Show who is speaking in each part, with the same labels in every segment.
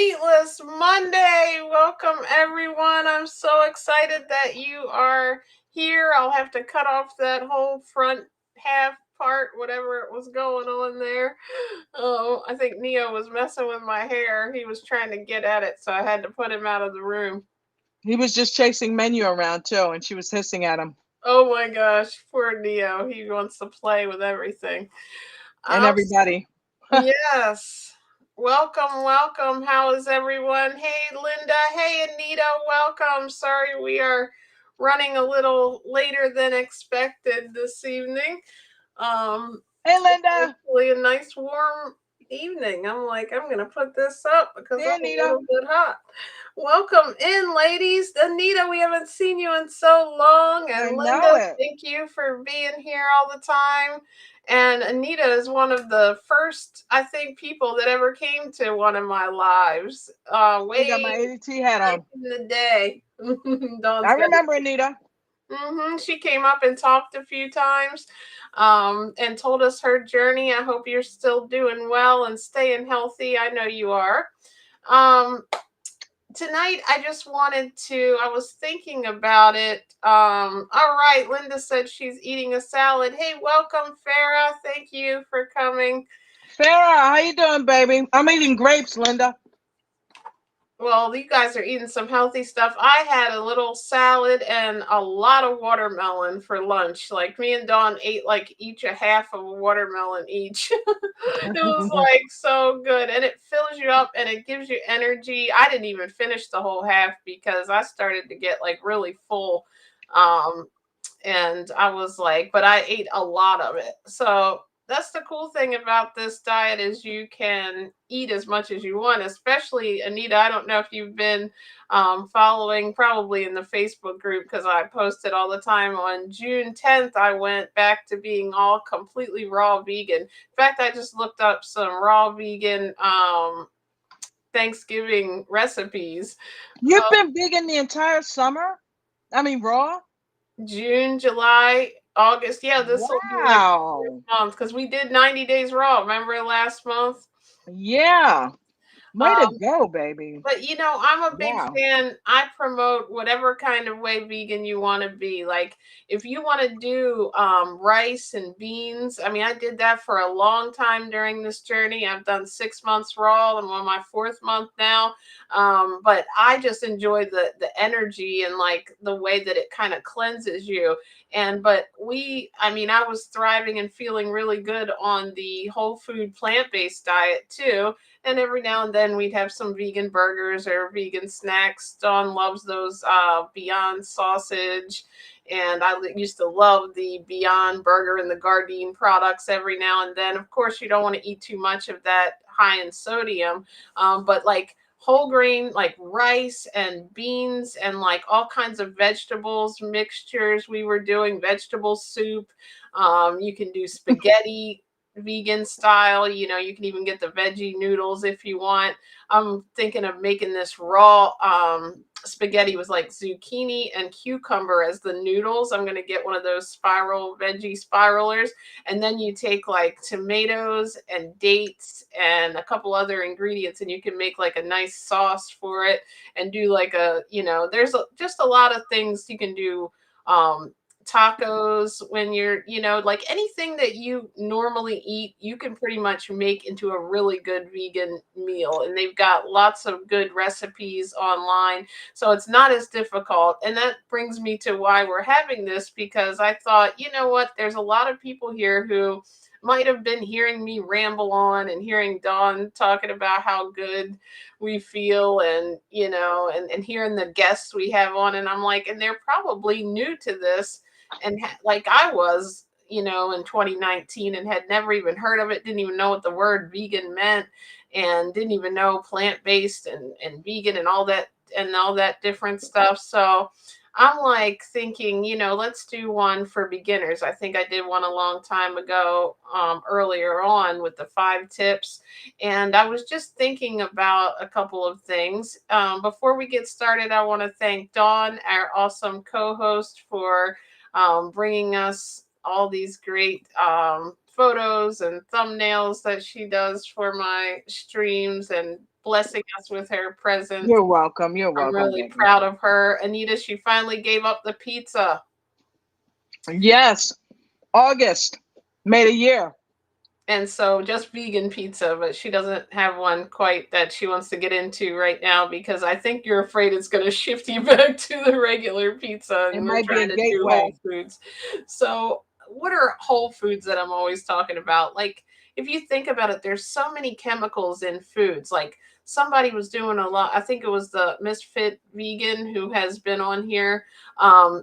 Speaker 1: Meatless Monday. Welcome, everyone. I'm so excited that you are here. I'll have to cut off that whole front half part, whatever it was going on there. Oh, I think Neo was messing with my hair. He was trying to get at it, so I had to put him out of the room.
Speaker 2: He was just chasing Menu around too, and she was hissing at him
Speaker 1: Oh my gosh, poor Neo. He wants to play with everything.
Speaker 2: and
Speaker 1: I'm
Speaker 2: everybody.
Speaker 1: Yes. Welcome, welcome. How is everyone? Hey, Linda. Hey, Anita. Welcome. Sorry we are running a little later than expected this evening. Um,
Speaker 2: Hey,
Speaker 1: it's
Speaker 2: Linda.
Speaker 1: actually a nice warm evening. I'm like, I'm gonna put this up because
Speaker 2: Hey,
Speaker 1: I'm a
Speaker 2: Anita.
Speaker 1: little bit hot. Welcome in, ladies. Anita, we haven't seen you in so long.
Speaker 2: I
Speaker 1: And
Speaker 2: know
Speaker 1: Linda,
Speaker 2: it.
Speaker 1: thank you for being here all the time. And Anita is one of the first, I think, people that ever came to one of my lives,
Speaker 2: I got
Speaker 1: way
Speaker 2: my ADT hat
Speaker 1: back
Speaker 2: on.
Speaker 1: in the day.
Speaker 2: I
Speaker 1: Dawn's got
Speaker 2: remember Anita.
Speaker 1: She came up and talked a few times, and told us her journey. I hope you're still doing well and staying healthy. I know you are. Um, Tonight I just wanted to, I was thinking about it. All right, Linda said she's eating a salad. Hey, welcome, Farah. Thank you for coming.
Speaker 2: Farrah, how you doing, baby? I'm eating grapes, Linda.
Speaker 1: Well, you guys are eating some healthy stuff. I had a little salad and a lot of watermelon for lunch. Like me and Dawn ate like each a half of a watermelon each. It was like so good, and it fills you up and it gives you energy. I didn't even finish the whole half because I started to get like really full. Um and I was like, but I ate a lot of it. So that's the cool thing about this diet is you can eat as much as you want. Especially Anita, I don't know if you've been following probably in the Facebook group because I posted all the time. On June 10th, I went back to being all completely raw vegan. In fact, I just looked up some raw vegan Thanksgiving recipes.
Speaker 2: You've been vegan the entire summer? I mean, raw?
Speaker 1: June, July, August. Yeah, this will be like
Speaker 2: Wow.
Speaker 1: month because we did 90 days raw. Remember last month?
Speaker 2: Yeah. Way to
Speaker 1: Um,
Speaker 2: go, baby.
Speaker 1: but I'm a big
Speaker 2: Wow.
Speaker 1: fan. I promote whatever kind of way vegan you want to be. Like if you want to do rice and beans, I mean, I did that for a long time during this journey. I've done 6 months raw. I'm on my fourth month now. But I just enjoy the energy and like the way that it kind of cleanses you. And but I mean, I was thriving and feeling really good on the whole food plant based diet too, and every now and then we'd have some vegan burgers or vegan snacks. Dawn loves those Beyond sausage, and used to love the Beyond burger and the Gardein products every now and then. Of course, you don't want to eat too much of that high in sodium, but like whole grain like rice and beans and like all kinds of vegetables mixtures. We were doing vegetable soup. You can do spaghetti vegan style. You can even get the veggie noodles if you want. I'm thinking of making this raw spaghetti with like zucchini and cucumber as the noodles. I'm going to get one of those spiral veggie spiralers. And then you take like tomatoes and dates and a couple other ingredients, and you can make like a nice sauce for it and do like there's just a lot of things you can do. Tacos when you're, like anything that you normally eat, you can pretty much make into a really good vegan meal. And they've got lots of good recipes online. So it's not as difficult. And that brings me to why we're having this, because I thought, you know what, there's a lot of people here who might have been hearing me ramble on and hearing Dawn talking about how good we feel, and and hearing the guests we have on, and I'm like, and they're probably new to this, and like I was, in 2019, and had never even heard of it, didn't even know what the word vegan meant, and didn't even know plant-based and vegan and all that different stuff. So I'm like thinking, let's do one for beginners. I think I did one a long time ago, earlier on, with the 5 tips. And I was just thinking about a couple of things. Before we get started, I want to thank Dawn, our awesome co host, for bringing us all these great photos and thumbnails that she does for my streams, and blessing us with her presence.
Speaker 2: You're welcome. You're
Speaker 1: I'm
Speaker 2: welcome,
Speaker 1: really
Speaker 2: baby.
Speaker 1: proud of her. Anita, she finally gave up the pizza.
Speaker 2: Yes, August made a year.
Speaker 1: And so just vegan pizza, but she doesn't have one quite that she wants to get into right now because I think you're afraid it's going to shift you back to the regular pizza
Speaker 2: It
Speaker 1: and we're
Speaker 2: might be a
Speaker 1: trying to do whole
Speaker 2: gateway.
Speaker 1: foods. So, what are whole foods that I'm always talking about? Like, if you think about it, there's so many chemicals in foods. Like, somebody was doing a lot, I think it was the Misfit Vegan who has been on here.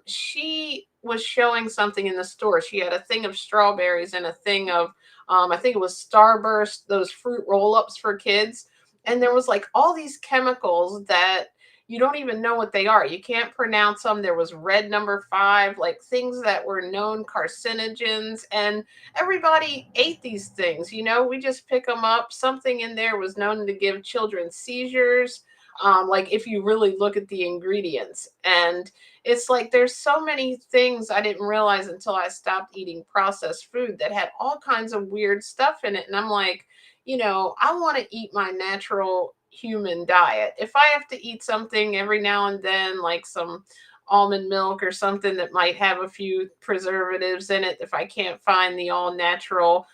Speaker 1: She was showing something in the store. She had a thing of strawberries and a thing of I think it was Starburst, those fruit roll-ups for kids. And there was like all these chemicals that you don't even know what they are. You can't pronounce them. There was red number 5, like things that were known carcinogens. And everybody ate these things. You know, we just pick them up. Something in there was known to give children seizures. Like if you really look at the ingredients. And it's like there's so many things I didn't realize until I stopped eating processed food that had all kinds of weird stuff in it. And I'm like, you know, I want to eat my natural human diet. If I have to eat something every now and then, like some almond milk or something that might have a few preservatives in it, if I can't find the all natural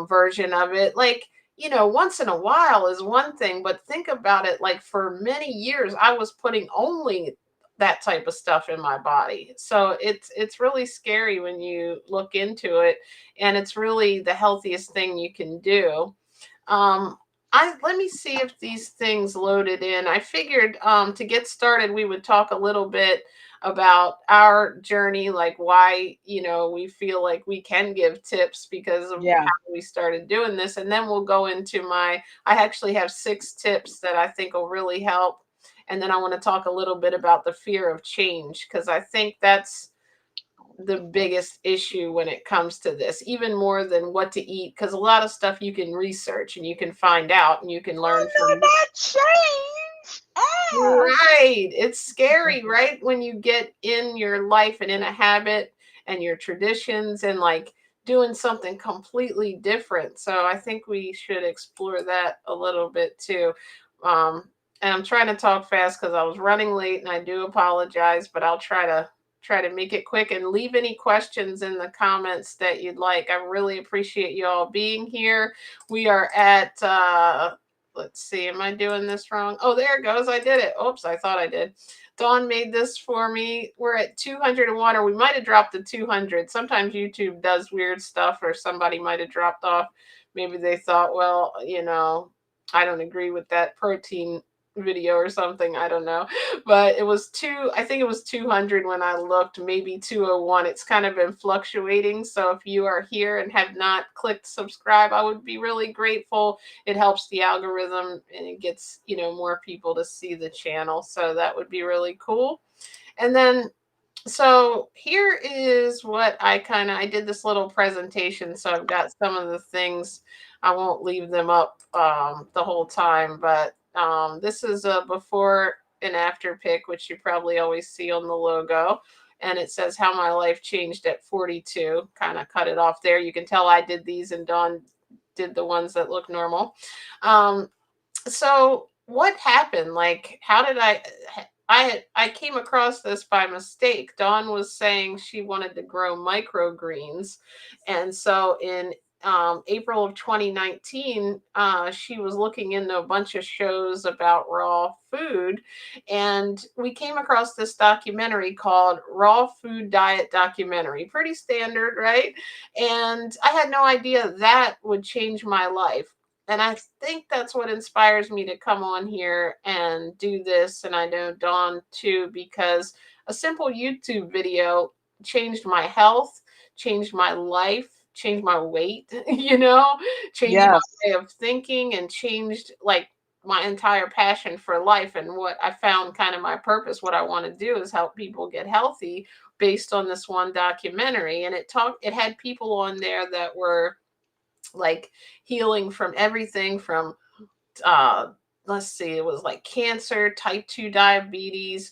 Speaker 1: version of it, like, you know, once in a while is one thing, but think about it, like for many years I was putting only that type of stuff in my body. So it's really scary when you look into it, and it's really the healthiest thing you can do. I let me see if these things loaded in. I figured to get started we would talk a little bit about our journey, like why, you know, we feel like we can give tips because of
Speaker 2: Yeah.
Speaker 1: how we started doing this, and then we'll go into my I actually have 6 tips that I think will really help, and then I want to talk a little bit about the fear of change because I think that's the biggest issue when it comes to this, even more than what to eat, because a lot of stuff you can research and you can find out and you can
Speaker 2: Oh
Speaker 1: learn
Speaker 2: no,
Speaker 1: from.
Speaker 2: not change. Ah.
Speaker 1: Right. It's scary, right? When you get in your life and in a habit and your traditions and like doing something completely different. So I think we should explore that a little bit too. Um, and I'm trying to talk fast because I was running late and I do apologize, but I'll try to make it quick and leave any questions in the comments that you'd like. I really appreciate you all being here. We are at let's see, am I doing this wrong? Oh, there it goes. I did it. Oops, I thought I did. Dawn made this for me. We're at 201, or we might have dropped to 200. Sometimes YouTube does weird stuff, or somebody might have dropped off. Maybe they thought, well, you know, I don't agree with that protein video or something. I don't know. But it was I think it was 200 when I looked, maybe 201. It's kind of been fluctuating. So if you are here and have not clicked subscribe, I would be really grateful. It helps the algorithm and it gets, you know, more people to see the channel, so that would be really cool. And then so here is what I did this little presentation, so I've got some of the things. I won't leave them up the whole time, but this is a before and after pic, which you probably always see on the logo, and it says how my life changed at 42. Kind of cut it off there. You can tell I did these and Dawn did the ones that look normal. um, so what happened? Like, how did I came across this by mistake. Dawn was saying she wanted to grow microgreens, and so in April of 2019, she was looking into a bunch of shows about raw food, and we came across this documentary called Raw Food Diet Documentary. Pretty standard, right? And I had no idea that would change my life. And I think that's what inspires me to come on here and do this. And I know Dawn too, because a simple YouTube video changed my health, changed my life, changed my weight, you know, changed my
Speaker 2: Yes.
Speaker 1: way of thinking, and changed like my entire passion for life. And what I found kind of my purpose, what I want to do is help people get healthy based on this one documentary. And it had people on there that were like healing from everything from uh let's see, it was like cancer, type 2 diabetes,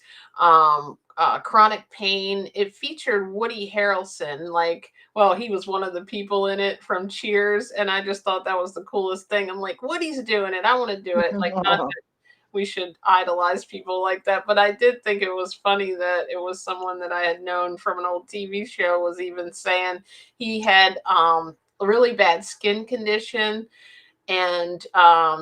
Speaker 1: chronic pain. It featured Woody Harrelson. Like, well, he was one of the people in it from Cheers, and I just thought that was the coolest thing. I'm like, Woody's doing it. I want to do it. Like, not we should idolize people like that. But I did think it was funny that it was someone that I had known from an old TV show was even saying he had a really bad skin condition, and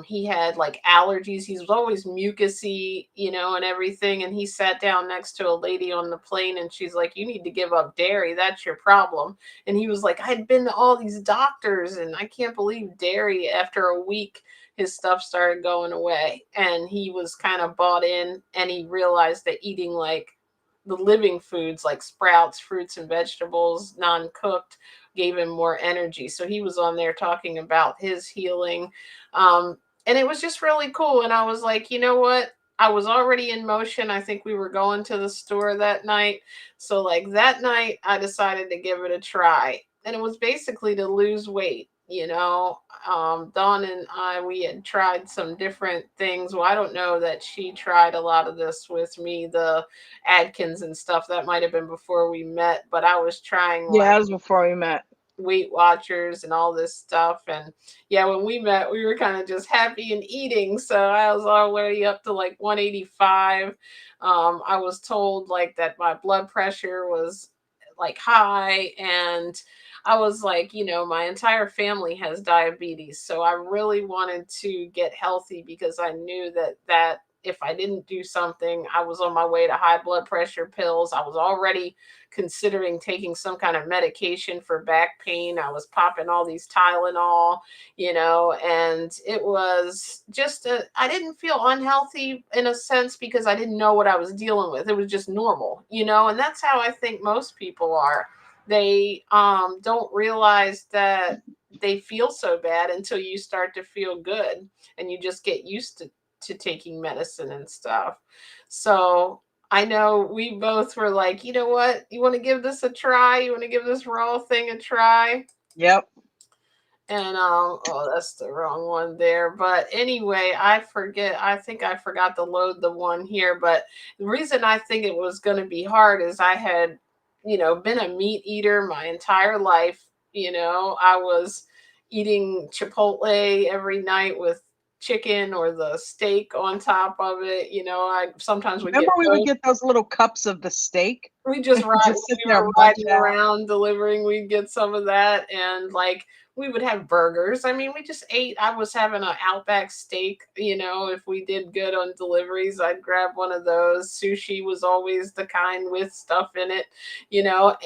Speaker 1: he had like allergies. He was always mucusy, and everything. And he sat down next to a lady on the plane, and she's like, "You need to give up dairy. That's your problem." And he was like, "I'd been to all these doctors, and I can't believe dairy." After a week, his stuff started going away, and he was kind of bought in, and he realized that eating like the living foods like sprouts, fruits, and vegetables, non cooked, gave him more energy. So he was on there talking about his healing. And it was just really cool. And I was like, you know what? I was already in motion. I think we were going to the store that night. So, like that night, I decided to give it a try. And it was basically to lose weight. Dawn and I, we had tried some different things. Well, I don't know that she tried a lot of this with me, the Adkins and stuff. That might have been before we met, but I was trying
Speaker 2: Yeah,
Speaker 1: like
Speaker 2: that was before we met.
Speaker 1: Weight Watchers and all this stuff. And yeah, when we met, we were kind of just happy and eating. So I was already up to like 185. I was told like that my blood pressure was like high, and I was like, my entire family has diabetes, so I really wanted to get healthy because I knew that if I didn't do something, I was on my way to high blood pressure pills. I was already considering taking some kind of medication for back pain. I was popping all these Tylenol, and it was just I didn't feel unhealthy in a sense because I didn't know what I was dealing with. It was just normal, and that's how I think most people are. They don't realize that they feel so bad until you start to feel good, and you just get used to taking medicine and stuff. So I know we both were like, you know what? You want to give this a try? You want to give this raw thing a try?
Speaker 2: Yep.
Speaker 1: And oh, that's the wrong one there. But anyway, I forget. I think I forgot to load the one here. But the reason I think it was going to be hard is I had, been a meat eater my entire life. I was eating Chipotle every night with chicken or the steak on top of it. I sometimes would get
Speaker 2: Remember we would get those little cups of the steak
Speaker 1: we just
Speaker 2: and
Speaker 1: ride
Speaker 2: just sit
Speaker 1: we
Speaker 2: there
Speaker 1: were
Speaker 2: and munch
Speaker 1: riding
Speaker 2: out?
Speaker 1: around delivering, we'd get some of that, and like we would have burgers. I mean, we just ate. I was having an Outback steak, if we did good on deliveries, I'd grab one of those. Sushi was always the kind with stuff in it,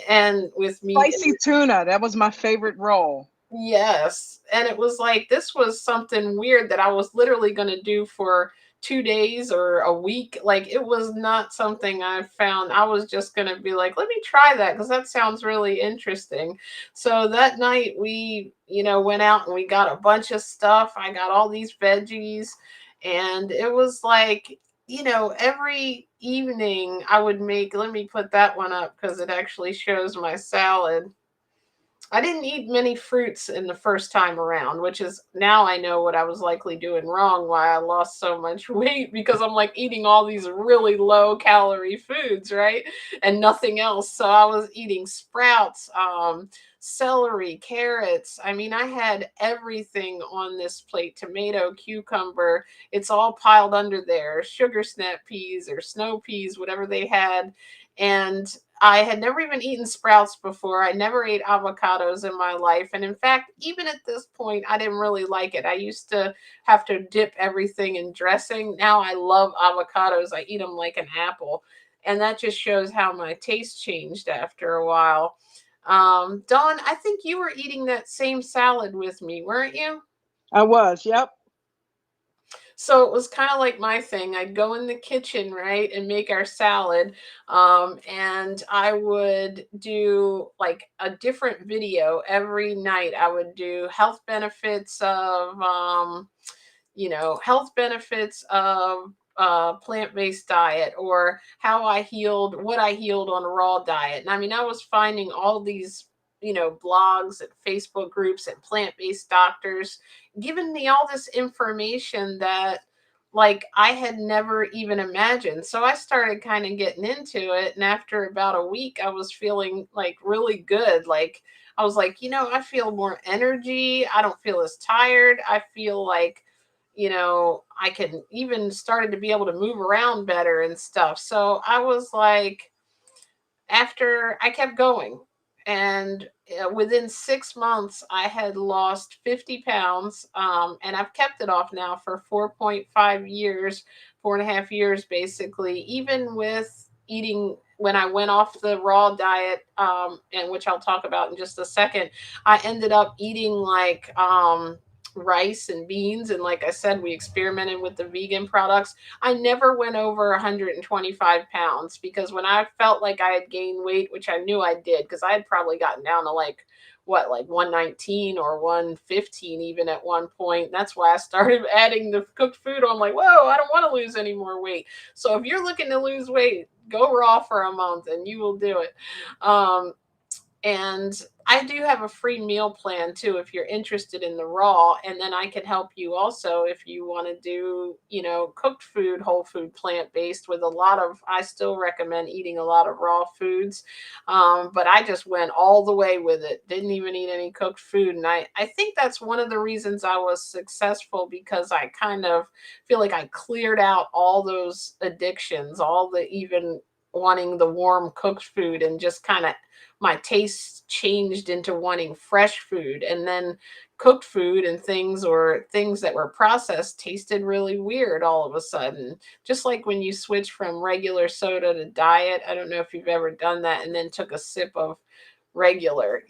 Speaker 1: and with meat.
Speaker 2: Spicy tuna, that was my favorite roll.
Speaker 1: Yes. And it was like this was something weird that I was literally going to do for 2 days or a week. Like it was not something I found. I was just going to be like, let me try that because that sounds really interesting. So that night we, went out and we got a bunch of stuff. I got all these veggies, and it was like, every evening I would make, let me put that one up because it actually shows my salad. I didn't eat many fruits in the first time around, which is now I know what I was likely doing wrong, why I lost so much weight because I'm like eating all these really low calorie foods, right? And nothing else. So I was eating sprouts, celery, carrots. I mean, I had everything on this plate: tomato, cucumber. It's all piled under there, sugar snap peas or snow peas, whatever they had. And I had never even eaten sprouts before. I never ate avocados in my life. And in fact, even at this point, I didn't really like it. I used to have to dip everything in dressing. Now I love avocados. I eat them like an apple. And that just shows how my taste changed after a while. Dawn, I think you were eating that same salad with me, weren't you?
Speaker 2: I was, yep.
Speaker 1: So it was kind of like my thing. I'd go in the kitchen, right, and make our salad. And I would do like a different video every night. I would do health benefits of plant-based diet, or how I healed, what I healed on a raw diet. And I mean, I was finding all these, blogs and Facebook groups and plant-based doctors giving me all this information that like I had never even imagined. So I started kind of getting into it. And after about a week, I was feeling like really good. Like, I was like, I feel more energy. I don't feel as tired. I feel like, I can even started to be able to move around better and stuff. So I was like, after I kept going, and within 6 months, I had lost 50 pounds. And I've kept it off now for 4.5 years, 4.5 years basically, even with eating. When I went off the raw diet, and which I'll talk about in just a second, I ended up eating like rice and beans. And like I said, we experimented with the vegan products. I never went over 125 pounds, because when I felt like I had gained weight, which I knew I did, because I had probably gotten down to like, what, like 119 or 115 even at one point. That's why I started adding the cooked food. I'm like, whoa, I don't want to lose any more weight. So if you're looking to lose weight, go raw for a month and you will do it. And I do have a free meal plan too if you're interested in the raw. And then I can help you also if you want to do, cooked food, whole food, plant based, with a lot of, I still recommend eating a lot of raw foods. But I just went all the way with it, didn't even eat any cooked food. And I think that's one of the reasons I was successful, because I kind of feel like I cleared out all those addictions, all the even wanting the warm cooked food, and just kind of my taste changed into wanting fresh food. And then cooked food and things, or things that were processed, tasted really weird all of a sudden. Just like when you switch from regular soda to diet. I don't know if you've ever done that and then took a sip of regular,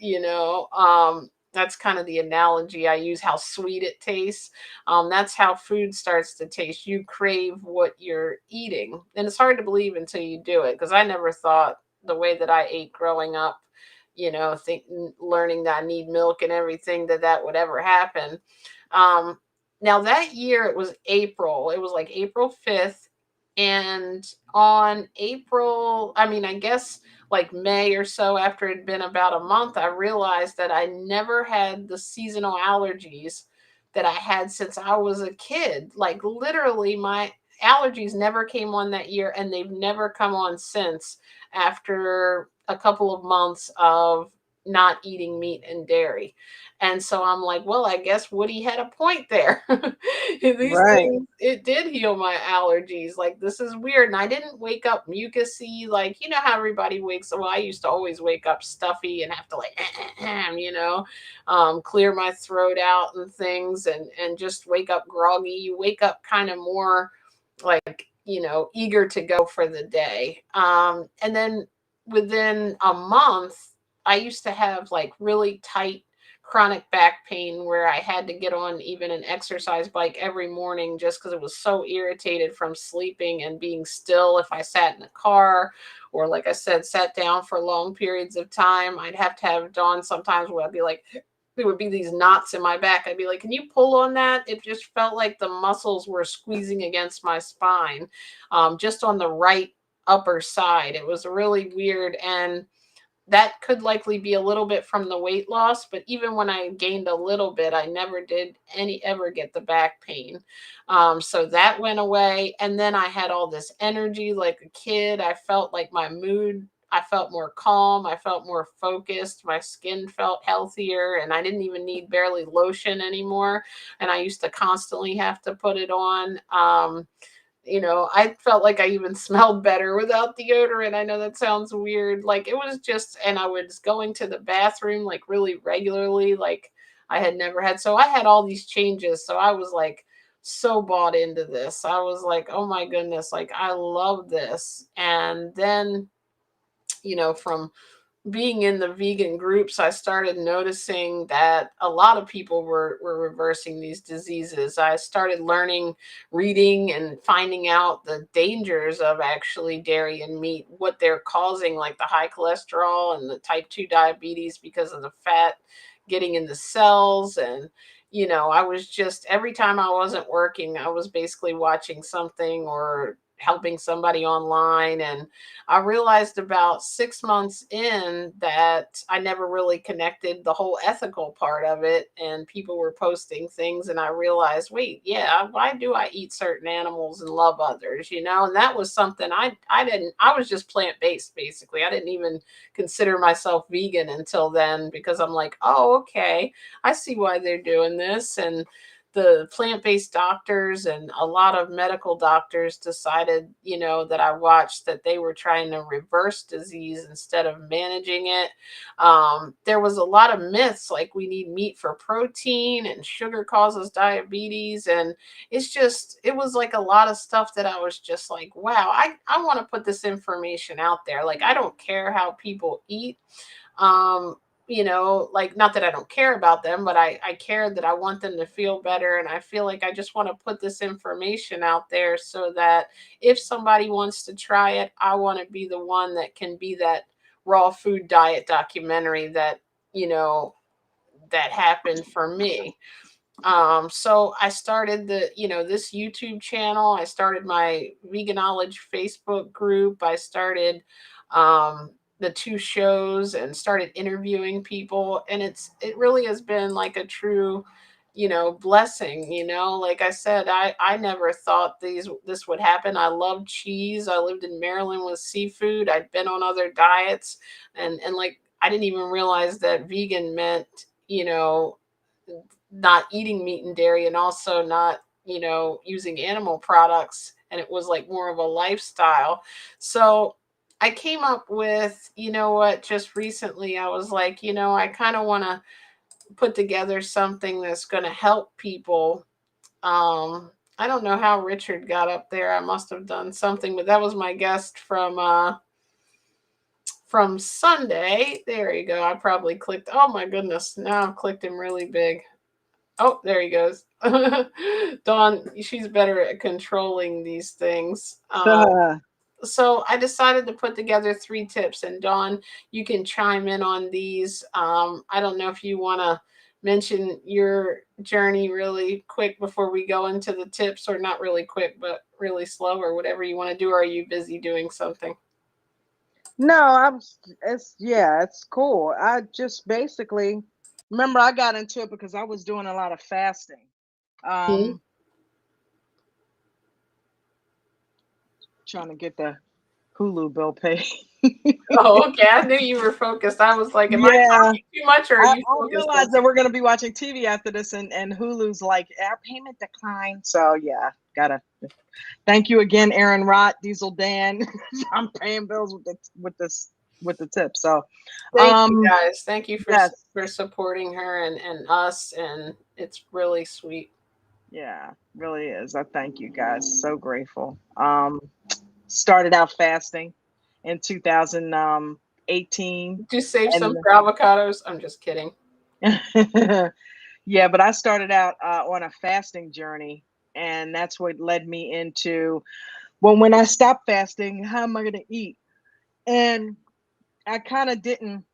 Speaker 1: that's kind of the analogy I use, how sweet it tastes. That's how food starts to taste. You crave what you're eating. And it's hard to believe until you do it, because I never thought the way that I ate growing up, learning that I need milk and everything, that would ever happen. Um, Now that year, it was April. It was like April 5th. And on April, I mean, I guess like May or so, after it had been about a month, I realized that I never had the seasonal allergies that I had since I was a kid. Like, literally, my allergies never came on that year, and they've never come on since, after a couple of months of not eating meat and dairy. And so I'm like, well, I guess Woody had a point there. These
Speaker 2: Right.
Speaker 1: things, it did heal my allergies. Like, this is weird. And I didn't wake up mucusy. Like, how everybody wakes up. Well, I used to always wake up stuffy and have to like, clear my throat out and things, and just wake up groggy. You wake up kind of more like, eager to go for the day. And then within a month, I used to have like really tight chronic back pain, where I had to get on even an exercise bike every morning, just because it was so irritated from sleeping and being still. If I sat in a car, or like I said, sat down for long periods of time, I'd have to have Dawn sometimes where I'd be like, there would be these knots in my back. I'd be like, can you pull on that? It just felt like the muscles were squeezing against my spine, just on the right upper side. It was really weird. And that could likely be a little bit from the weight loss, but even when I gained a little bit, I never did any ever get the back pain. So that went away. And then I had all this energy like a kid. I felt like my mood, I felt more calm. I felt more focused. My skin felt healthier, and I didn't even need barely lotion anymore. And I used to constantly have to put it on. I felt like I even smelled better without deodorant. I know that sounds weird. Like, it was just, and I was going to the bathroom like really regularly, like I had never had. So I had all these changes. So I was like so bought into this. I was like, oh my goodness, like I love this. And then, from being in the vegan groups, I started noticing that a lot of people were reversing these diseases. I started learning, reading, and finding out the dangers of actually dairy and meat, what they're causing, like the high cholesterol and the type 2 diabetes, because of the fat getting in the cells. And I was just, every time I wasn't working, I was basically watching something or helping somebody online. And I realized about 6 months in that I never really connected the whole ethical part of it. And people were posting things, and I realized, wait, yeah, why do I eat certain animals and love others? And that was something I didn't. I was just plant based basically. I didn't even consider myself vegan until then, because I'm like, oh, okay, I see why they're doing this. And the plant-based doctors and a lot of medical doctors decided, that I watched, that they were trying to reverse disease instead of managing it. There was a lot of myths, like we need meat for protein and sugar causes diabetes. And it was like a lot of stuff that I was just like, wow, I want to put this information out there. Like, I don't care how people eat. um like, not that I don't care about them, but I care that I want them to feel better. And I feel like I just want to put this information out there so that if somebody wants to try it, I want to be the one that can be that raw food diet documentary that, you know, that happened for me. So I started this YouTube channel. I started my Veganology Facebook group. I started the two shows and started interviewing people. And it really has been like a true, blessing. Like I said, I never thought this would happen. I love cheese. I lived in Maryland with seafood. I'd been on other diets, and like, I didn't even realize that vegan meant, not eating meat and dairy, and also not, using animal products. And it was like more of a lifestyle. So I came up with, what, just recently I was like, I kind of want to put together something that's going to help people. I don't know how Richard got up there. I must have done something, but that was my guest from Sunday. There you go. I probably clicked. Oh my goodness. Now I've clicked him really big. Oh, there he goes. Dawn, she's better at controlling these things. So I decided to put together 3 tips, and Dawn, you can chime in on these. I don't know if you want to mention your journey really quick before we go into the tips, or not really quick, but really slow, or whatever you want to do. Or are you busy doing something?
Speaker 2: No, it's cool. I just basically remember I got into it because I was doing a lot of fasting.
Speaker 1: Hmm?
Speaker 2: Um, Trying to get the Hulu bill paid.
Speaker 1: Oh, okay. I knew you were focused. I was like, am I
Speaker 2: Yeah,
Speaker 1: talking too much, or are
Speaker 2: I,
Speaker 1: you
Speaker 2: I
Speaker 1: focused on
Speaker 2: realized that we're going to be watching TV after this, and Hulu's like our payment declined. So yeah, gotta thank you again, Aaron Rott, Diesel Dan. I'm paying bills with the tip. So
Speaker 1: Thank you
Speaker 2: um
Speaker 1: guys. Thank you
Speaker 2: yes,
Speaker 1: for supporting her and us, and it's really sweet.
Speaker 2: yeah, really is. I thank you guys. So grateful. Started out fasting in 2018
Speaker 1: Just save some
Speaker 2: and
Speaker 1: for avocados. I'm just kidding.
Speaker 2: yeah, but I started out on a fasting journey, and that's what led me into, well, when I stopped fasting, how am I going to eat? And I kind of didn't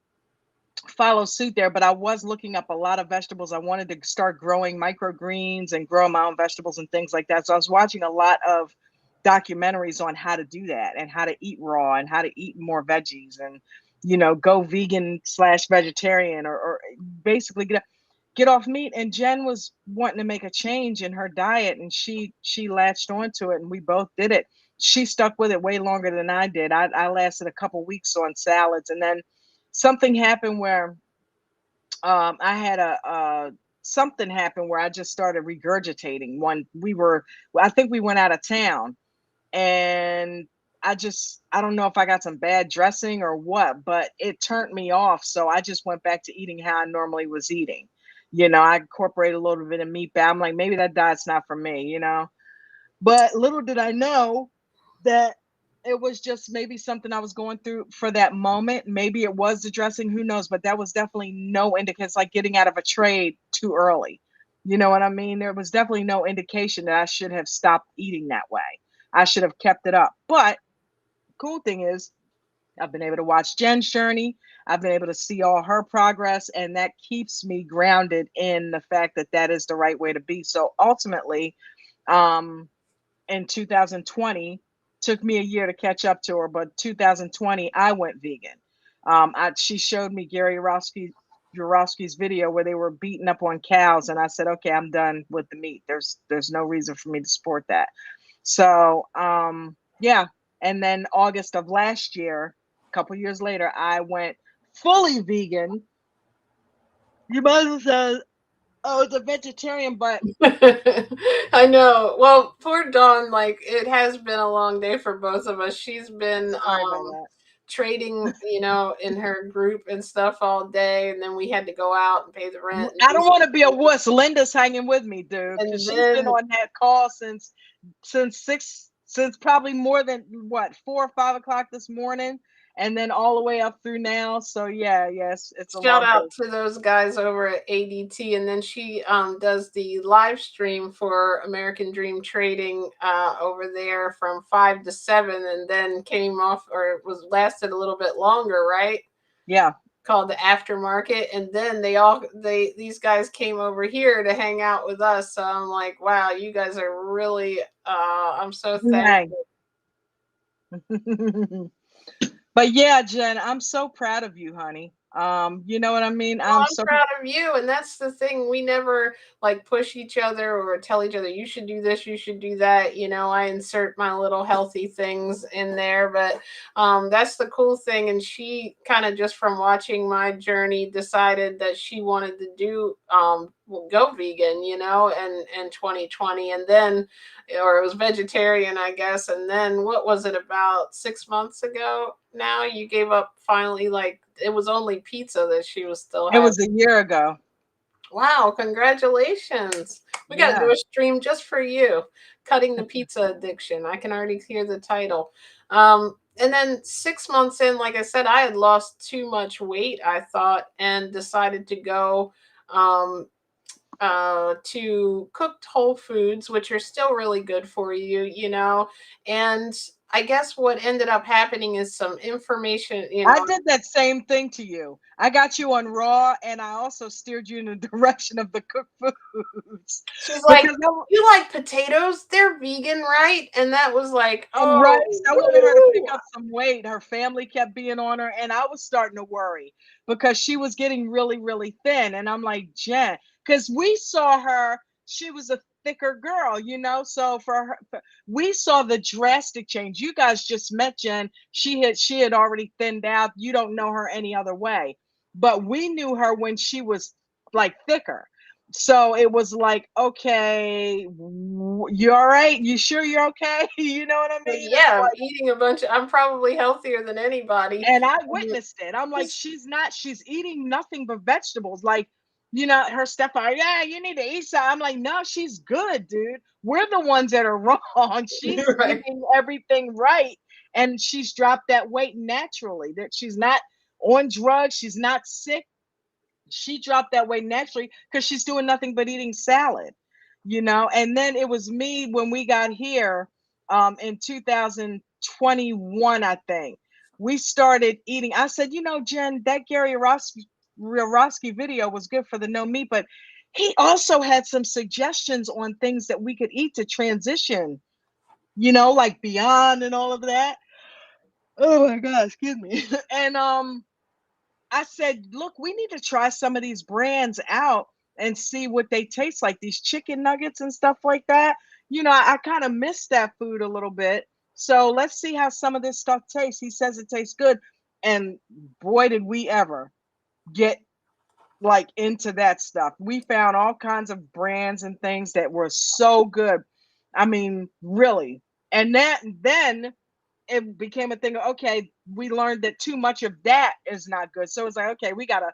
Speaker 2: follow suit there, but I was looking up a lot of vegetables. I wanted to start growing microgreens and grow my own vegetables and things like that. So I was watching a lot of documentaries on how to do that and how to eat raw and how to eat more veggies and, go vegan slash vegetarian, or basically get off meat. And Jen was wanting to make a change in her diet, and she latched onto it, and we both did it. She stuck with it way longer than I did. I lasted a couple weeks on salads, and then something happened where I had a something happened where I just started regurgitating. I think we went out of town, and I don't know if I got some bad dressing or what, but it turned me off. So I just went back to eating how I normally was eating. I incorporated a little bit of meat, but I'm like, maybe that diet's not for me. But little did I know that it was just maybe something I was going through for that moment. Maybe it was the dressing, who knows? But that was definitely no indication. It's like getting out of a trade too early. You know what I mean? There was definitely no indication that I should have stopped eating that way. I should have kept it up. But cool thing is, I've been able to watch Jen's journey. I've been able to see all her progress, and that keeps me grounded in the fact that that is the right way to be. So ultimately, um, in 2020, Took me a year to catch up to her, but 2020 I went vegan. She showed me Gary Yourofsky's video where they were beating up on cows, and I said, okay, I'm done with the meat. There's no reason for me to support that. So yeah, and then August of last year, a couple years later, I went fully vegan. You might as well say I was a vegetarian, but
Speaker 1: I know. Well, poor Dawn, like it has been a long day for both of us. She's been
Speaker 2: sorry about that.
Speaker 1: trading, in her group and stuff all day, and then we had to go out and pay the rent and
Speaker 2: I
Speaker 1: do
Speaker 2: don't want to be a
Speaker 1: something.
Speaker 2: wuss. Linda's hanging with me, dude, because
Speaker 1: And
Speaker 2: she's been
Speaker 1: then
Speaker 2: on that call since probably more than what 4 or 5 o'clock this morning, and then all the way up through now. So yeah, yes, it's a
Speaker 1: shout
Speaker 2: long
Speaker 1: out
Speaker 2: day.
Speaker 1: to those guys over at ADT, and then she does the live stream for American Dream Trading over there from 5 to 7, and then came off or was lasted a little bit longer, right?
Speaker 2: Yeah,
Speaker 1: Called the aftermarket, and then these guys came over here to hang out with us. So I'm like, wow, you guys are really I'm so
Speaker 2: right.
Speaker 1: thankful.
Speaker 2: But yeah, Jen, I'm so proud of you, honey. You know what I mean?
Speaker 1: Oh,
Speaker 2: I'm
Speaker 1: I'm
Speaker 2: so
Speaker 1: proud of you. And that's the thing. We never like push each other or tell each other, you should do this, you should do that. I insert my little healthy things in there. But that's the cool thing. And she kind of just from watching my journey decided that she wanted to do go vegan, and 2020. And then, or it was vegetarian, I guess. And then what was it, about 6 months ago? Now you gave up finally, like it was only pizza that she was still
Speaker 2: it
Speaker 1: having.
Speaker 2: was a year ago.
Speaker 1: Wow, congratulations. We got to do
Speaker 2: Yeah.
Speaker 1: a stream just for you. Cutting the Pizza Addiction. I can already hear the title. And then 6 months in, like I said, I had lost too much weight, I thought, and decided to go um, to cooked whole foods, which are still really good for you. And I guess what ended up happening is some information,
Speaker 2: I did that same thing to you. I got you on raw, and I also steered you in the direction of the cooked foods
Speaker 1: she's like,
Speaker 2: because I,
Speaker 1: "You like potatoes? They're vegan, right?" And that was like,
Speaker 2: and
Speaker 1: "Oh,
Speaker 2: rice. I wanted her to pick
Speaker 1: woo!"
Speaker 2: up some weight. Her family kept being on her, and I was starting to worry because she was getting really, really thin. And I'm like, Jen, because we saw her, she was a thicker girl, So for her, we saw the drastic change. You guys just met Jen. She had already thinned out. You don't know her any other way, but we knew her when she was like thicker. So it was like, okay, you all right? You sure you're okay? You know what I
Speaker 1: But
Speaker 2: mean? It's
Speaker 1: yeah, I'm
Speaker 2: like,
Speaker 1: eating a bunch. I'm probably healthier than anybody.
Speaker 2: and I
Speaker 1: Um,
Speaker 2: witnessed it. I'm like,
Speaker 1: Just
Speaker 2: she's eating nothing but vegetables. Like, her stepfather, yeah, you need to eat some. I'm like, no, she's good, dude. We're the ones that are wrong. She's
Speaker 1: right.
Speaker 2: eating everything right. And she's dropped that weight naturally. That she's not on drugs, she's not sick. She dropped that weight naturally because she's doing nothing but eating salad. And then it was me when we got here in 2021, I think. We started eating. I said, Jen, that Gary Yourofsky video was good for the no meat, but he also had some suggestions on things that we could eat to transition, like Beyond and all of that. Oh my God, excuse me. And I said, look, we need to try some of these brands out and see what they taste like, these chicken nuggets and stuff like that. I kind of miss that food a little bit. So let's see how some of this stuff tastes. He says it tastes good. And boy, did we ever get like into that stuff. We found all kinds of brands and things that were so good. I mean, really. And then it became a thing of, okay, we learned that too much of that is not good. So it's like, okay, we gotta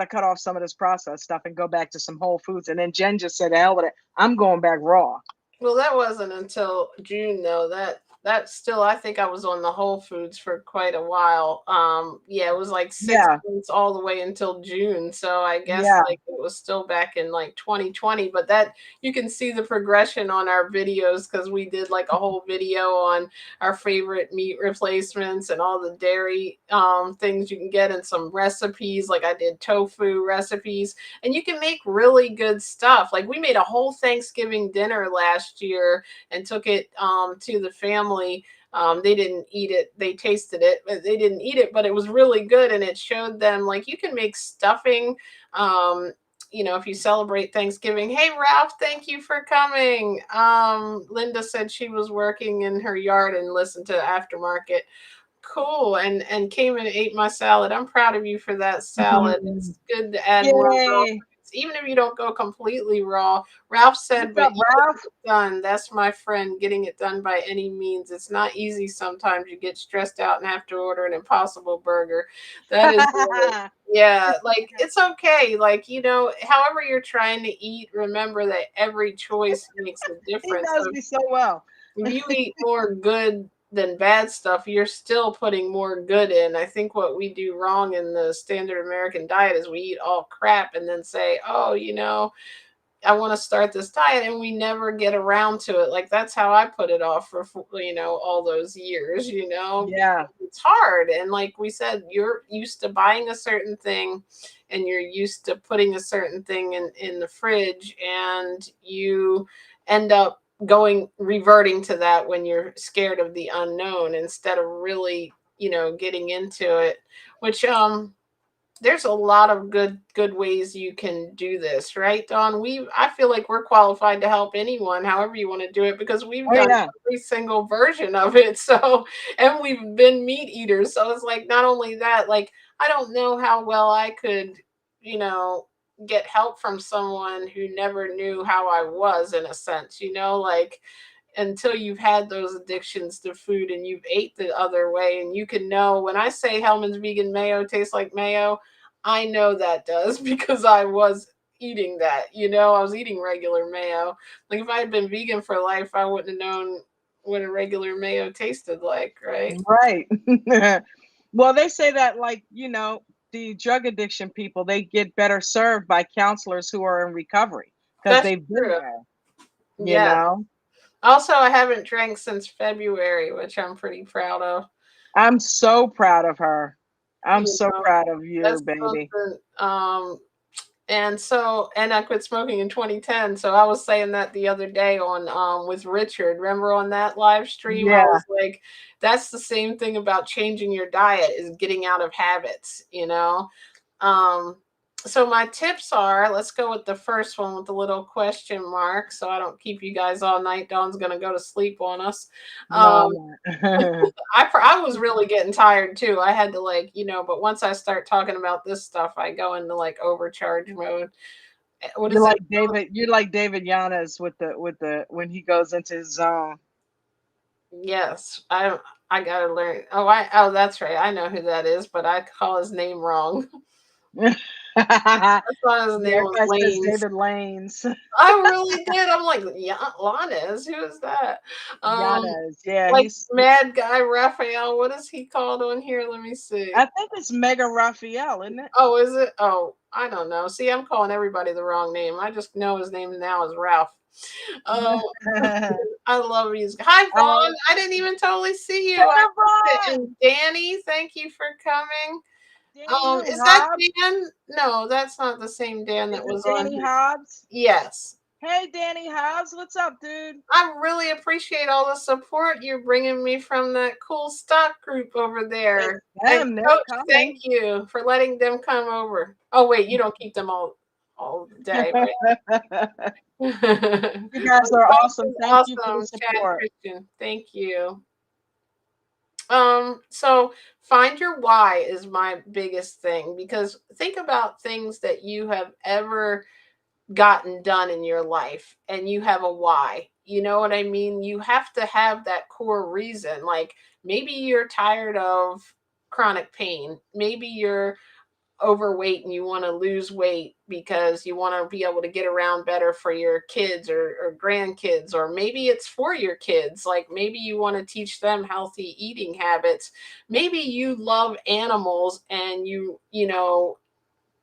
Speaker 2: cut off some of this processed stuff and go back to some whole foods. And then Jen just said, hell with it, I'm going back raw.
Speaker 1: Well, that wasn't until June though. That still, I think I was on the Whole Foods for quite a while. Yeah, it was like six
Speaker 2: Yeah,
Speaker 1: months all the way until June. So I guess
Speaker 2: yeah,
Speaker 1: like it was still back in like 2020. But that you can see the progression on our videos because we did like a whole video on our favorite meat replacements and all the dairy things you can get and some recipes. Like I did tofu recipes, and you can make really good stuff. Like we made a whole Thanksgiving dinner last year and took it to the family They didn't eat it, they tasted it, but they didn't eat it, but it was really good. And it showed them like you can make stuffing. If you celebrate Thanksgiving. Hey Ralph, thank you for coming. Linda said she was working in her yard and listened to Aftermarket. Cool. And came and ate my salad. I'm proud of you for that salad.
Speaker 2: Mhm.
Speaker 1: It's good to add more raw
Speaker 2: Yay.
Speaker 1: foods, even if you don't go completely raw. Ralph said,
Speaker 2: What's
Speaker 1: but
Speaker 2: up,
Speaker 1: you get
Speaker 2: Ralph?
Speaker 1: it done. That's my friend, getting it done by any means. It's not easy sometimes. You get stressed out and have to order an impossible burger. That is really, yeah, like it's okay. Like, however you're trying to eat, remember that every choice makes a
Speaker 2: He
Speaker 1: difference.
Speaker 2: knows
Speaker 1: So
Speaker 2: me so well.
Speaker 1: if you eat more good than bad stuff, you're still putting more good in. I think what we do wrong in the standard American diet is we eat all crap and then say, oh, I want to start this diet, and we never get around to it. Like that's how I put it off for all those years,
Speaker 2: Yeah.
Speaker 1: because it's hard. And like we said, you're used to buying a certain thing and you're used to putting a certain thing in the fridge, and you end up going reverting to that when you're scared of the unknown instead of really, getting into it, which there's a lot of good ways you can do this, right, Dawn? I feel like we're qualified to help anyone, however you want to do it, because we've
Speaker 2: Oh
Speaker 1: done
Speaker 2: yeah.
Speaker 1: every single version of it. So, and we've been meat eaters. So it's like not only that, like I don't know how well I could, you know, get help from someone who never knew how I was, in a sense, like until you've had those addictions to food and you've ate the other way, and you can know when I say Hellman's vegan mayo tastes like mayo, I know that does because I was eating that. I was eating regular mayo. Like if I had been vegan for life, I wouldn't have known what a regular mayo tasted like, right?
Speaker 2: Right. Well, they say that the drug addiction people, they get better served by counselors who are in recovery because
Speaker 1: That's
Speaker 2: they've been
Speaker 1: true.
Speaker 2: there, you
Speaker 1: Yeah.
Speaker 2: know.
Speaker 1: Also, I haven't drank since February, which I'm pretty proud of.
Speaker 2: I'm so proud of her. I'm
Speaker 1: You
Speaker 2: so
Speaker 1: know,
Speaker 2: proud of you,
Speaker 1: that's
Speaker 2: baby.
Speaker 1: something. And I quit smoking in 2010. So I was saying that the other day on with Richard. Remember on that live stream, I
Speaker 2: Yeah.
Speaker 1: was like, that's the same thing about changing your diet is getting out of habits. Um, so my tips are, let's go with the first one with the little question mark so I don't keep you guys all night. Dawn's gonna go to sleep on us.
Speaker 2: No,
Speaker 1: Um,
Speaker 2: I'm not.
Speaker 1: I was really getting tired too. I had to but once I start talking about this stuff, I go into like overcharge mode. What
Speaker 2: You're
Speaker 1: is it?
Speaker 2: like David. You're like David Yanez with the when he goes into his zone.
Speaker 1: Yes, I gotta learn. Oh, that's right. I know who that is, but I call his name wrong.
Speaker 2: Yeah,
Speaker 1: I thought his name was
Speaker 2: everybody says
Speaker 1: Lanes.
Speaker 2: David Lanes.
Speaker 1: I really did. I'm like, yeah, Lanes. Who is that? Um,
Speaker 2: Yanez. Yeah,
Speaker 1: like Mad Guy Raphael. What is he called on here? Let me see.
Speaker 2: I think it's Mega Raphael, isn't it?
Speaker 1: Oh, is it? Oh, I don't know. See, I'm calling everybody the wrong name. I just know his name now is Ralph. Um, I love these. Hi,
Speaker 2: Oh,
Speaker 1: Vaughn. I didn't even totally see you. I missed it.
Speaker 2: Devon!
Speaker 1: And Danny, thank you for coming.
Speaker 2: Danny who?
Speaker 1: Is that
Speaker 2: Hobbs?
Speaker 1: Dan? No, that's not the same Dan
Speaker 2: Is
Speaker 1: that
Speaker 2: it
Speaker 1: was on
Speaker 2: Danny
Speaker 1: here.
Speaker 2: Hobbs?
Speaker 1: Yes.
Speaker 2: Hey, Danny Hobbs, what's up, dude?
Speaker 1: I really appreciate all the support you're bringing me from that cool stock group over
Speaker 2: It's
Speaker 1: there. And
Speaker 2: them. They're
Speaker 1: Coach, thank
Speaker 2: coming.
Speaker 1: you for letting them come over. Oh wait, you don't keep them all day, right?
Speaker 2: You guys are
Speaker 1: Coach
Speaker 2: awesome.
Speaker 1: is
Speaker 2: Thank you for the
Speaker 1: awesome, Chad
Speaker 2: support.
Speaker 1: Christian. Thank you. So find your why is my biggest thing, because think about things that you have ever gotten done in your life and you have a why. You know what I mean? You have to have that core reason. Like maybe you're tired of chronic pain. Maybe you're overweight and you want to lose weight because you want to be able to get around better for your kids or grandkids, or maybe it's for your kids. Like maybe you want to teach them healthy eating habits. Maybe you love animals and you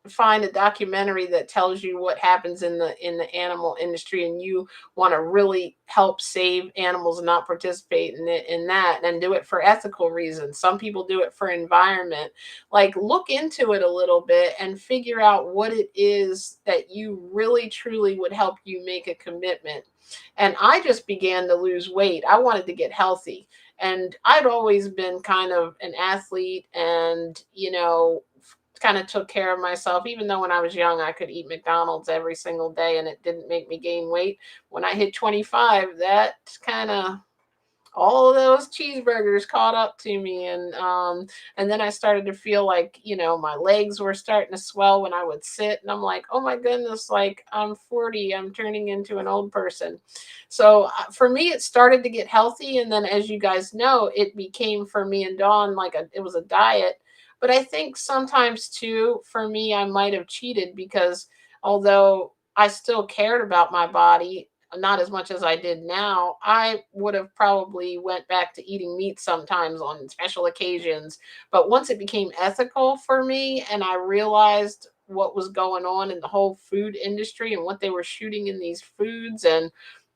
Speaker 1: find a documentary that tells you what happens in the animal industry, and you want to really help save animals and not participate in that, and do it for ethical reasons. Some people do it for environment. Like look into it a little bit and figure out what it is that you really truly would help you make a commitment. And I just began to lose weight. I wanted to get healthy. And I'd always been kind of an athlete and, kind of took care of myself. Even though when I was young, I could eat McDonald's every single day and it didn't make me gain weight. When I hit 25, that kind of all of those cheeseburgers caught up to me, and then I started to feel like, my legs were starting to swell when I would sit, and I'm like, oh my goodness, like I'm 40, I'm turning into an old person. So for me it started to get healthy, and then as you guys know, it became for me and Dawn like it was a diet. But I think sometimes too, for me, I might have cheated because although I still cared about my body, not as much as I did now, I would have probably went back to eating meat sometimes on special occasions. But once it became ethical for me and I realized what was going on in the whole food industry and what they were shooting in these foods, and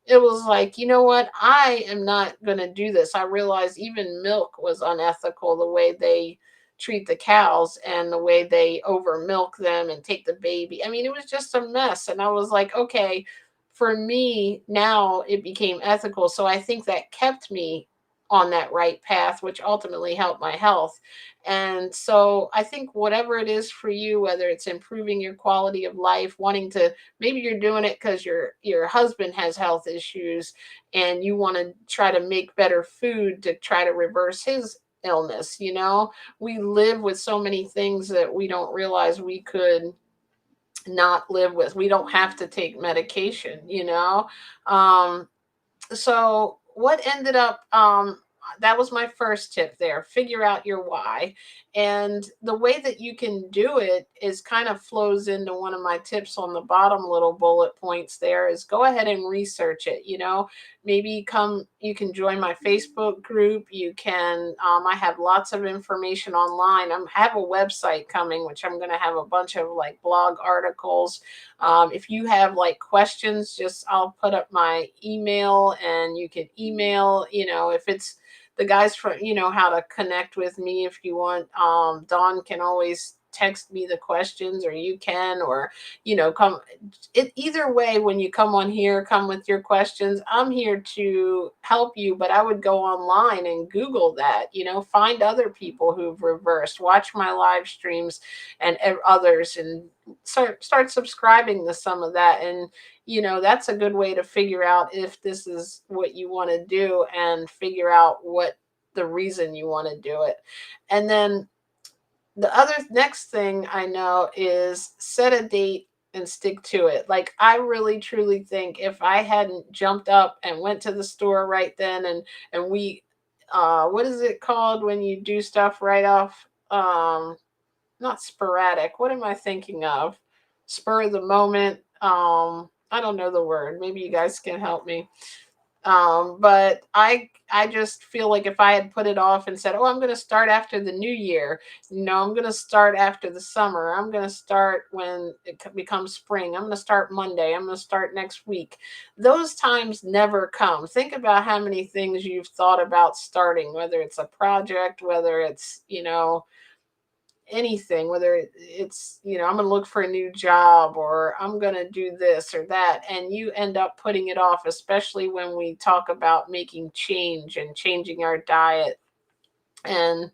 Speaker 1: it was like, you know what? I am not going to do this. I realized even milk was unethical, the way they treat the cows and the way they over milk them and take the baby. I mean, it was just a mess. And I was like, okay, for me now it became ethical. So I think that kept me on that right path, which ultimately helped my health. And so I think whatever it is for you, whether it's improving your quality of life, wanting to, maybe you're doing it because your husband has health issues and you want to try to make better food to try to reverse his illness. We live with so many things that we don't realize we could not live with. We don't have to take medication. um so what ended up that was my first tip there: figure out your why. And the way that you can do it is kind of flows into one of my tips on the bottom little bullet points there: is go ahead and research it. Maybe come, you can join my Facebook group. You can, I have lots of information online. I have a website coming, which I'm going to have a bunch of like blog articles. If you have like questions, just I'll put up my email and you can email, if it's the guys from, how to connect with me if you want. Dawn can always text me the questions, or you can, or, come either way. When you come on here, come with your questions. I'm here to help you, but I would go online and Google that, find other people who've reversed, watch my live streams and others, and start subscribing to some of that. And that's a good way to figure out if this is what you want to do and figure out what the reason you want to do it. And then the other next thing I know is set a date and stick to it. Like, I really truly think if I hadn't jumped up and went to the store right then, and we what is it called when you do stuff right off, not sporadic. What am I thinking of? Spur of the moment. I don't know the word. Maybe you guys can help me. But I just feel like if I had put it off and said, "Oh, I'm going to start after the new year," I'm going to start after the summer. I'm going to start when it becomes spring. I'm going to start Monday. I'm going to start next week. Those times never come. Think about how many things you've thought about starting, whether it's a project, whether it's, anything, whether it's, I'm going to look for a new job, or I'm going to do this or that, and you end up putting it off, especially when we talk about making change and changing our diet. And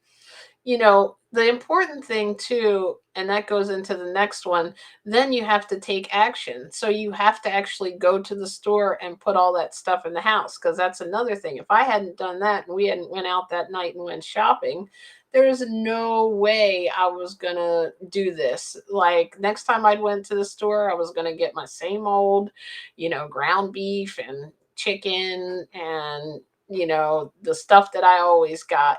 Speaker 1: the important thing too, and that goes into the next one, then you have to take action. So you have to actually go to the store and put all that stuff in the house, because that's another thing. If I hadn't done that and we hadn't went out that night and went shopping, there is no way I was gonna do this. Like, next time I went to the store, I was gonna get my same old, ground beef and chicken and, the stuff that I always got.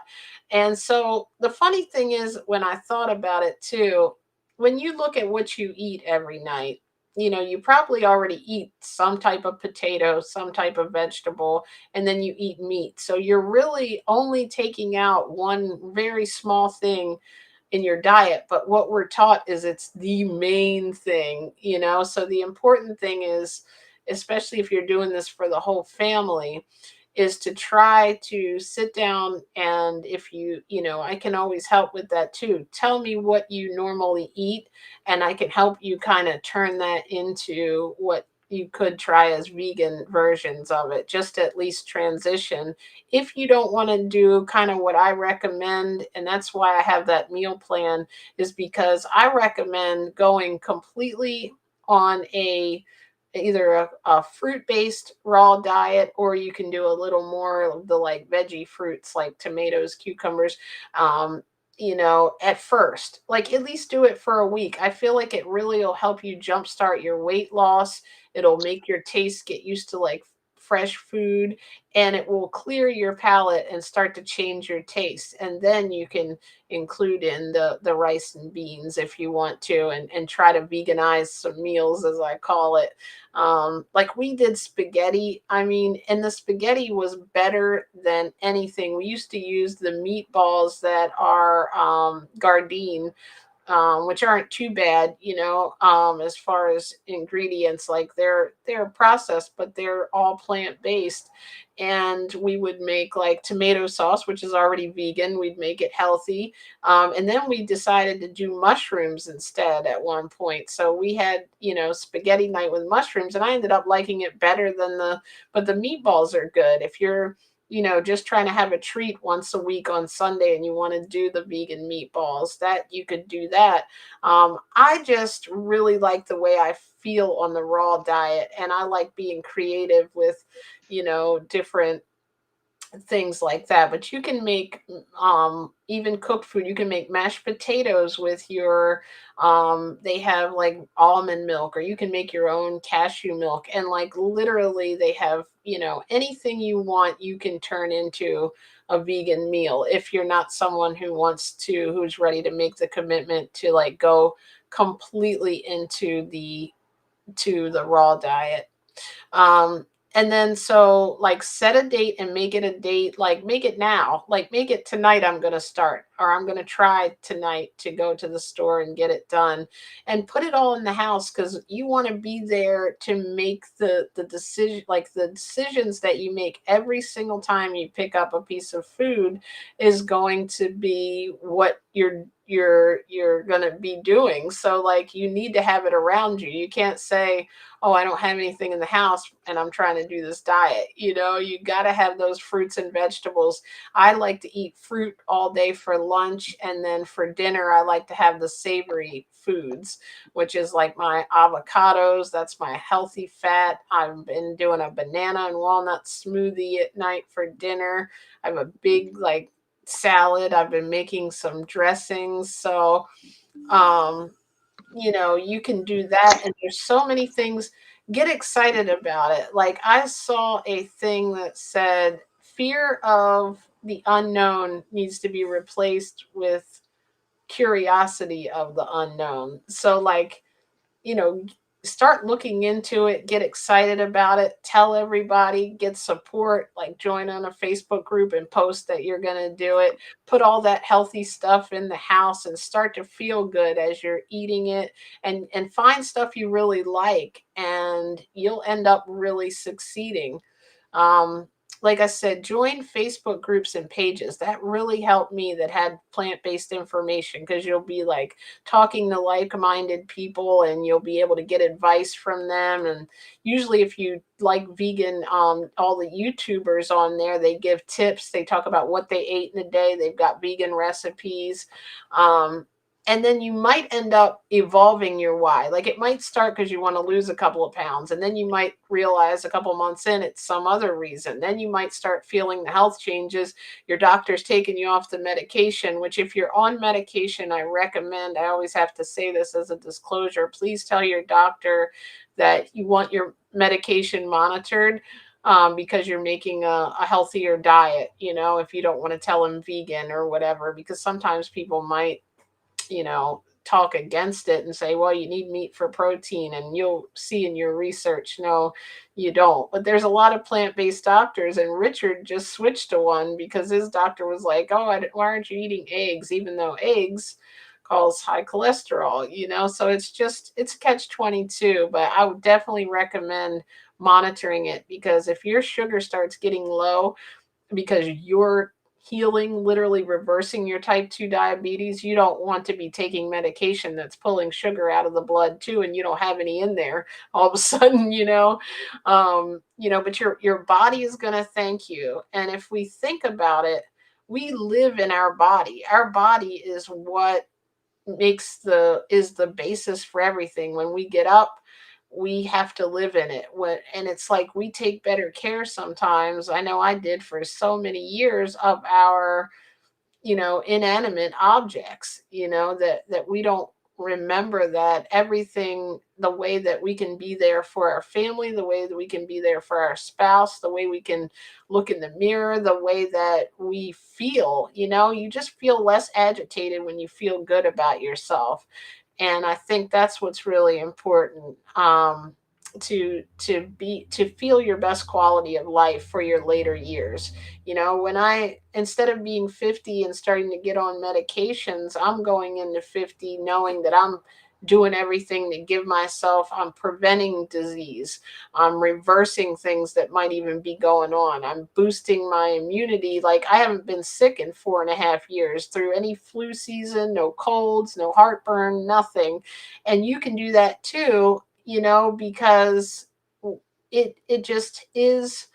Speaker 1: And so the funny thing is, when I thought about it too, when you look at what you eat every night, you probably already eat some type of potato, some type of vegetable, and then you eat meat. So you're really only taking out one very small thing in your diet. But what we're taught is it's the main thing. So the important thing is, especially if you're doing this for the whole family, is to try to sit down, and if I can always help with that too. Tell me what you normally eat, and I can help you kind of turn that into what you could try as vegan versions of it, just to at least transition. If you don't want to do kind of what I recommend, and that's why I have that meal plan, is because I recommend going completely on a either a fruit-based raw diet, or you can do a little more of the like veggie fruits like tomatoes, cucumbers, um, at first. Like at least do it for a week. I feel like it really will help you jumpstart your weight loss. It'll make your taste get used to like fresh food, and it will clear your palate and start to change your taste. And then you can include in the rice and beans if you want to, and try to veganize some meals, as I call it. Like we did spaghetti. I mean, and the spaghetti was better than anything. We used to use the meatballs that are Gardein, which aren't too bad, as far as ingredients. Like they're processed, but they're all plant based. And we would make like tomato sauce, which is already vegan. We'd make it healthy, and then we decided to do mushrooms instead at one point. So we had spaghetti night with mushrooms, and I ended up liking it better than the. But the meatballs are good if you're just trying to have a treat once a week on Sunday and you want to do the vegan meatballs, that you could do that. I just really like the way I feel on the raw diet, and I like being creative with, different things like that. But you can make even cooked food. You can make mashed potatoes with your they have like almond milk, or you can make your own cashew milk, and like literally they have, anything you want you can turn into a vegan meal if you're not someone who's ready to make the commitment to like go completely into the raw diet. um and then so like set a date and make it a date, like make it now, like make it tonight. I'm going to start, or I'm going to try tonight to go to the store and get it done, and put it all in the house, because you want to be there to make the decision. Like the decisions that you make every single time you pick up a piece of food is going to be what you're going to be doing. So like you need to have it around you. You can't say, oh, I don't have anything in the house and I'm trying to do this diet. You got to have those fruits and vegetables. I like to eat fruit all day for lunch, and then for dinner I like to have the savory foods, which is like my avocados. That's my healthy fat. I've been doing a banana and walnut smoothie at night for dinner. I have a big like salad. I've been making some dressings. So um you can do that, and there's so many things. Get excited about it. Like I saw a thing that said fear of the unknown needs to be replaced with curiosity of the unknown. So like, you know, start looking into it, get excited about it, tell everybody, get support, like join on a Facebook group and post that you're going to do it. Put all that healthy stuff in the house and start to feel good as you're eating it, and find stuff you really like, and you'll end up really succeeding. Um, like I said, join Facebook groups and pages. That really helped me, that had plant based information, because you'll be like talking to like minded people, and you'll be able to get advice from them. And usually, if you like vegan, all the YouTubers on there, they give tips. They talk about what they ate in a day, they've got vegan recipes. Um, and then you might end up evolving your why. Like it might start because you want to lose a couple of pounds, and then you might realize a couple months in it's some other reason. Then you might start feeling the health changes. Your doctor's taking you off the medication, which if you're on medication, I recommend, I always have to say this as a disclosure, please tell your doctor that you want your medication monitored, because you're making a healthier diet, if you don't want to tell them vegan or whatever, because sometimes people might talk against it and say, well, you need meat for protein, and you'll see in your research, no, you don't. But there's a lot of plant-based doctors, and Richard just switched to one because his doctor was like, oh, why aren't you eating eggs, even though eggs cause high cholesterol, so it's a catch 22. But I would definitely recommend monitoring it, because if your sugar starts getting low because you're healing, literally reversing your type 2 diabetes, you don't want to be taking medication that's pulling sugar out of the blood too, and you don't have any in there all of a sudden, but your body is going to thank you. And if we think about it, we live in our body. Our body is what is the basis for everything. When we get up, we have to live in it. And it's like we take better care sometimes. I know I did for so many years of our inanimate objects, that we don't remember that everything, the way that we can be there for our family, the way that we can be there for our spouse, the way we can look in the mirror, the way that we feel, you just feel less agitated when you feel good about yourself. And I think that's what's really important, to feel your best quality of life for your later years. When I, instead of being 50 and starting to get on medications, I'm going into 50 knowing that I'm doing everything to give myself, I'm preventing disease, I'm reversing things that might even be going on, I'm boosting my immunity. Like, I haven't been sick in 4.5 years through any flu season, no colds, no heartburn, nothing. And you can do that too, because it just is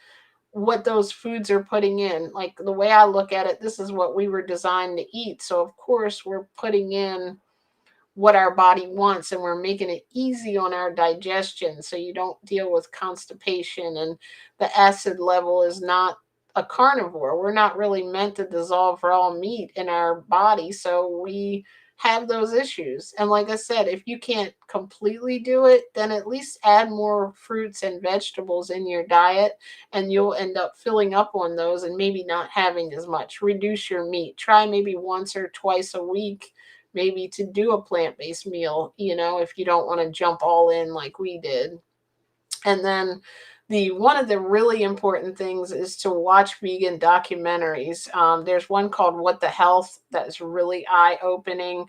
Speaker 1: what those foods are putting in. Like, the way I look at it, this is what we were designed to eat. So of course we're putting in what our body wants, and we're making it easy on our digestion so you don't deal with constipation, and the acid level is not a carnivore. We're not really meant to dissolve raw meat in our body, so we have those issues. And like I said, if you can't completely do it, then at least add more fruits and vegetables in your diet, and you'll end up filling up on those and maybe not having as much. Reduce your meat. Try maybe once or twice a week maybe to do a plant-based meal, if you don't want to jump all in like we did. And then the one of the really important things is to watch vegan documentaries. There's one called What the Health that's really eye-opening.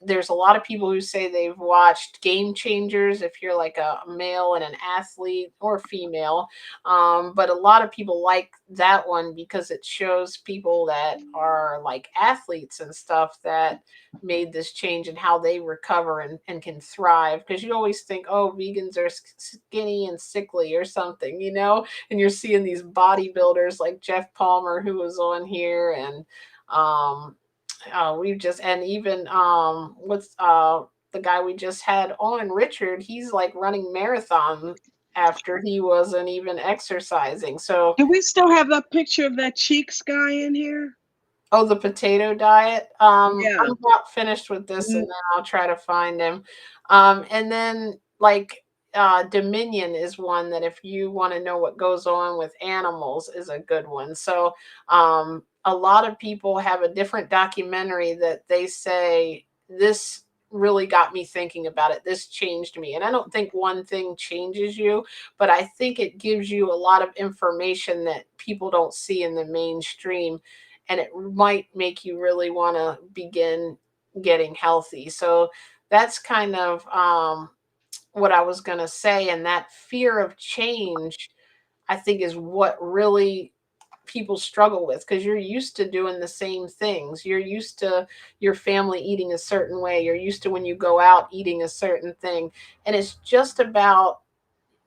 Speaker 1: There's a lot of people who say they've watched Game Changers if you're like a male and an athlete or female. But a lot of people like that one because it shows people that are like athletes and stuff that made this change and how they recover and can thrive. Because you always think, oh, vegans are skinny and sickly or something, and you're seeing these bodybuilders like Jeff Palmer, who was on here, and um, we've just, and even what's the guy we just had on, Richard, he's like running marathon after he wasn't even exercising. So,
Speaker 2: Do we still have that picture of that Cheeks guy in here?
Speaker 1: oh, the potato diet.
Speaker 2: Yeah.
Speaker 1: I'm about finished with this, and
Speaker 2: Mm.
Speaker 1: then I'll try to find him. And then like Dominion is one that if you want to know what goes on with animals is a good one. So a lot of people have a different documentary that they say this really got me thinking about it. This changed me. And I don't think one thing changes you, but I think it gives you a lot of information that people don't see in the mainstream, and it might make you really want to begin getting healthy. So that's kind of what I was going to say. And that fear of change, I think, is what really people struggle with, because you're used to doing the same things. You're used to your family eating a certain way. You're used to when you go out eating a certain thing. And it's just about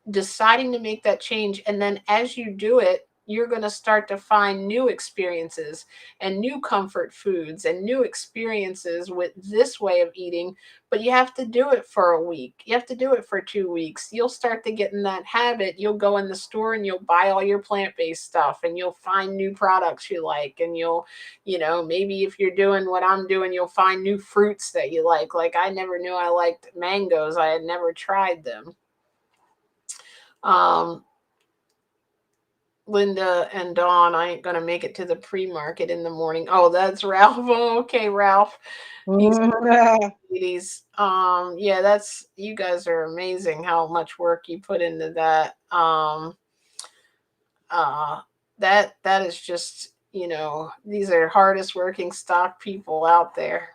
Speaker 1: deciding to make that change. And then as you do it, you're going to start to find new experiences and new comfort foods and new experiences with this way of eating. But you have to do it for a week. You have to do it for 2 weeks. You'll start to get in that habit. You'll go in the store and you'll buy all your plant based stuff, and you'll find new products you like. And maybe if you're doing what I'm doing, you'll find new fruits that you like. Like, I never knew I liked mangoes, I had never tried them. Um, Linda and Dawn, I ain't gonna make it to the pre-market in the morning. Oh, that's Ralph. Oh, okay, Ralph. He's ladies. Yeah, that's, you guys are amazing how much work you put into that. Uh that is just, these are hardest working stock people out there.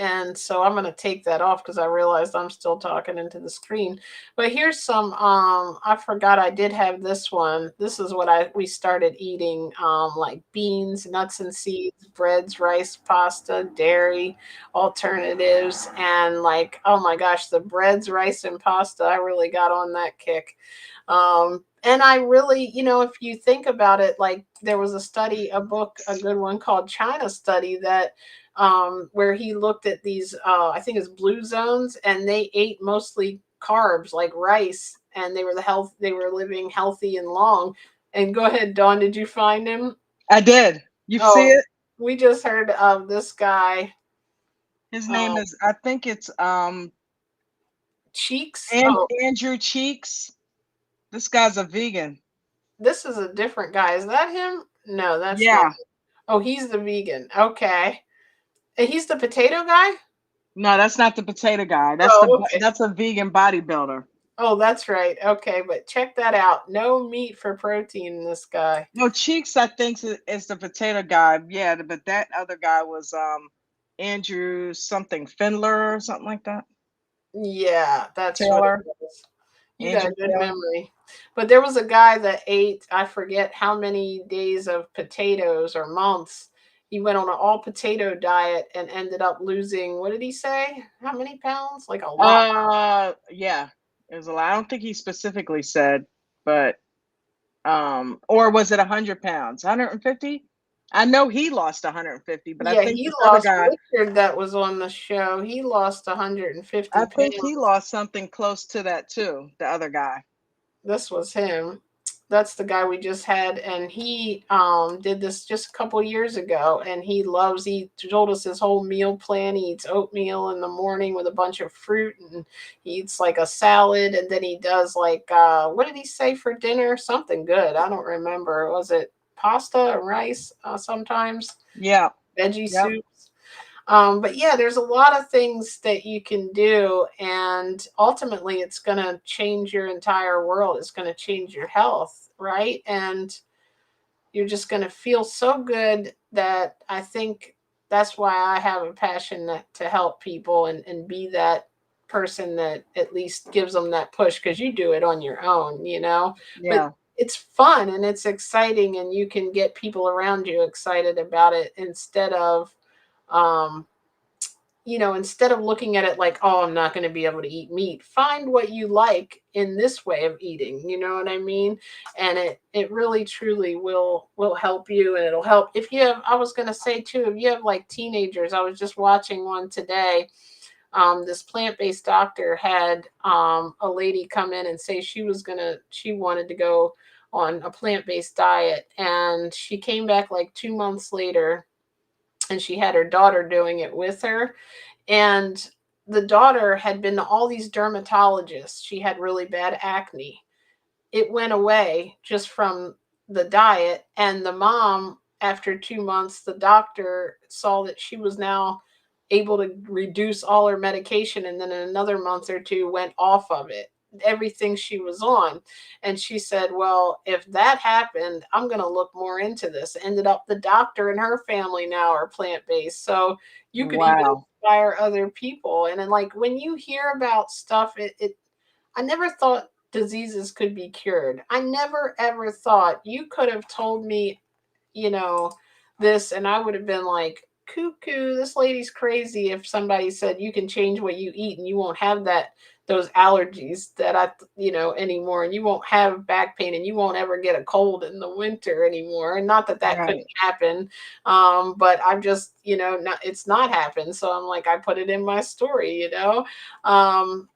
Speaker 1: And so I'm going to take that off because I realized I'm still talking into the screen. But here's some I forgot I did have this one. This is what I we started eating, like beans, nuts and seeds, breads, rice, pasta, dairy alternatives, and like, oh my gosh, the breads, rice and pasta, I really got on that kick. And I really, if you think about it, like there was a study, a book, a good one called China Study, that where he looked at these, I think it's blue zones, and they ate mostly carbs like rice, and they were living healthy and long. And go ahead, Dawn, did you find him?
Speaker 2: I did. You see
Speaker 1: Oh,
Speaker 2: it?
Speaker 1: we just heard of this guy,
Speaker 2: His name
Speaker 1: um,
Speaker 2: is, I think it's
Speaker 1: Cheeks.
Speaker 2: and
Speaker 1: Oh,
Speaker 2: Andrew Cheeks. This guy's a vegan.
Speaker 1: this is a different guy. Is that him? No, that's not.
Speaker 2: Yeah.
Speaker 1: Oh, he's the vegan. Okay. And he's the potato guy?
Speaker 2: No, that's not the potato guy.
Speaker 1: Oh, okay.
Speaker 2: That's a vegan bodybuilder.
Speaker 1: Oh, that's right. Okay, but check that out. No meat for protein in this guy.
Speaker 2: No, Cheeks, I think is the potato guy. Yeah, but that other guy was Andrew something Findler or something like that.
Speaker 1: Yeah, that's what it
Speaker 2: Taylor,
Speaker 1: was. You got
Speaker 2: Andrew
Speaker 1: a good
Speaker 2: Taylor.
Speaker 1: memory. But there was a guy that ate, I forget how many days of potatoes or months. He went on an all potato diet and ended up losing, what did he say? How many pounds? Like a lot.
Speaker 2: Yeah, it was a lot. I don't think he specifically said, but or was it 100 pounds, 150? I know he lost 150, but I
Speaker 1: Yeah,
Speaker 2: think
Speaker 1: he
Speaker 2: this other
Speaker 1: lost
Speaker 2: guy,
Speaker 1: Richard that was on the show. He lost 150
Speaker 2: I think he
Speaker 1: pounds.
Speaker 2: lost something close to that too. The other guy.
Speaker 1: This was him. That's the guy we just had, and he did this just a couple years ago, and he told us his whole meal plan. He eats oatmeal in the morning with a bunch of fruit, and he eats like a salad, and then he does like what did he say for dinner? Something good. I don't remember. Was it pasta or rice sometimes?
Speaker 2: Yeah.
Speaker 1: Veggie
Speaker 2: Yep.
Speaker 1: soups. But yeah, there's a lot of things that you can do, and ultimately, it's going to change your entire world. It's going to change your health, right? And you're just going to feel so good that I think that's why I have a passion to help people and be that person that at least gives them that push, because you do it on your own. But
Speaker 2: Yeah.
Speaker 1: it's fun and it's exciting, and you can get people around you excited about it um, instead of looking at it like, oh, I'm not going to be able to eat meat, find what you like in this way of eating. You know what I mean? And it really truly will help you, and it'll help if you have. I was going to say too, if you have like teenagers. I was just watching one today. This plant-based doctor had a lady come in and say she wanted to go on a plant-based diet, and she came back like 2 months later, and she had her daughter doing it with her, and the daughter had been to all these dermatologists. She had really bad acne. It went away just from the diet. And the mom, after 2 months, the doctor saw that she was now able to reduce all her medication. And then in another month or two, went off of it, everything she was on. And she said, well, if that happened, I'm going to look more into this. Ended up the doctor and her family now are plant based. So you could even
Speaker 2: Wow.
Speaker 1: inspire other people. And then, like, when you hear about stuff, I never thought diseases could be cured. I never ever thought you could have told me, you know, this, and I would have been like, cuckoo, this lady's crazy if somebody said you can change what you eat and you won't have those allergies that anymore, and you won't have back pain, and you won't ever get a cold in the winter anymore. And not that that couldn't
Speaker 2: Right.
Speaker 1: happen, but I've just, not, it's not happened. So I'm like, I put it in my story. Um,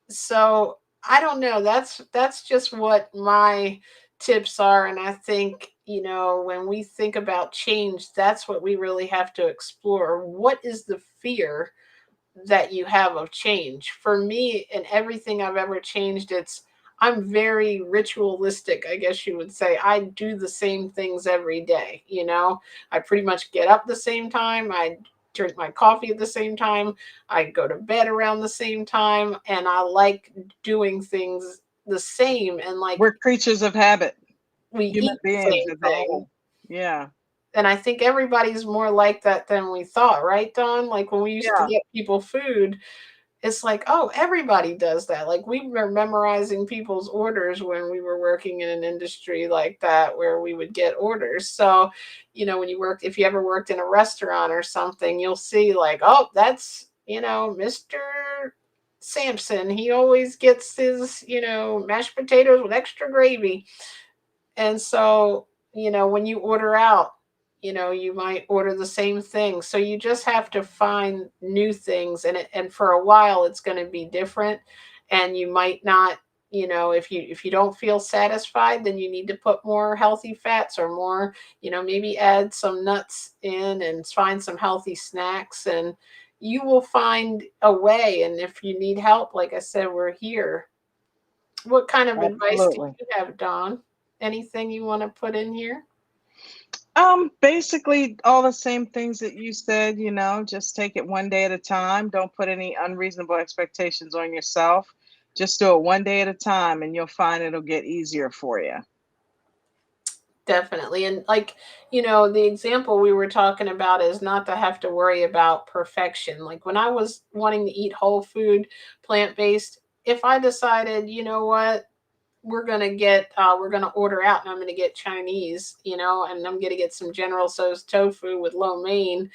Speaker 1: so I don't know. That's just what my tips are, and I think, when we think about change, that's what we really have to explore. What is the fear that you have of change? For me, in everything I've ever changed, I'm very ritualistic, I guess you would say. I do the same things every day. I pretty much get up the same time. I drink my coffee at the same time. I go to bed around the same time, and I like doing things the same, and like
Speaker 2: We're creatures of habit,
Speaker 1: we
Speaker 2: human
Speaker 1: eat the
Speaker 2: beings
Speaker 1: same
Speaker 2: as a
Speaker 1: thing.
Speaker 2: whole. Yeah.
Speaker 1: And I think everybody's more like that than we thought, right, Don? Like when we used to
Speaker 2: Yeah.
Speaker 1: get people food, it's like, oh, everybody does that. Like we were memorizing people's orders when we were working in an industry like that where we would get orders. So, when you work, if you ever worked in a restaurant or something, you'll see like, oh, that's, Mr. Sampson. He always gets his, mashed potatoes with extra gravy. And so, when you order out, you might order the same thing. So you just have to find new things, and for a while it's going to be different, and you might not, if you don't feel satisfied, then you need to put more healthy fats or more, maybe add some nuts in and find some healthy snacks, and you will find a way. And if you need help, like I said, we're here. What kind of advice do
Speaker 2: Absolutely.
Speaker 1: you have, Don? Anything you want to put in here?
Speaker 2: Basically all the same things that you said, just take it one day at a time. Don't put any unreasonable expectations on yourself. Just do it one day at a time and you'll find it'll get easier for you.
Speaker 1: Definitely. And like, the example we were talking about is not to have to worry about perfection. Like when I was wanting to eat whole food, plant based, if I decided, what, we're gonna order out and I'm gonna get Chinese, and I'm gonna get some General Tso's tofu with lo mein.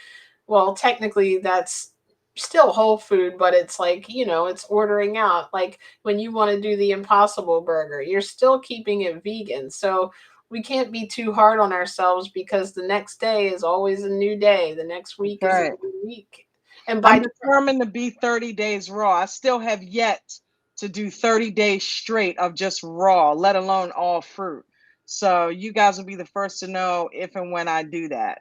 Speaker 1: Well, technically that's still whole food, but it's like, it's ordering out. Like when you want to do the impossible burger, you're still keeping it vegan. So we can't be too hard on ourselves because the next day is always a new day. The next
Speaker 2: That's
Speaker 1: week is a
Speaker 2: right.
Speaker 1: new week. And
Speaker 2: I'm
Speaker 1: by
Speaker 2: determined to be 30 days raw. I still have yet to do 30 days straight of just raw, let alone all fruit. So you guys will be the first to know if and when I do that.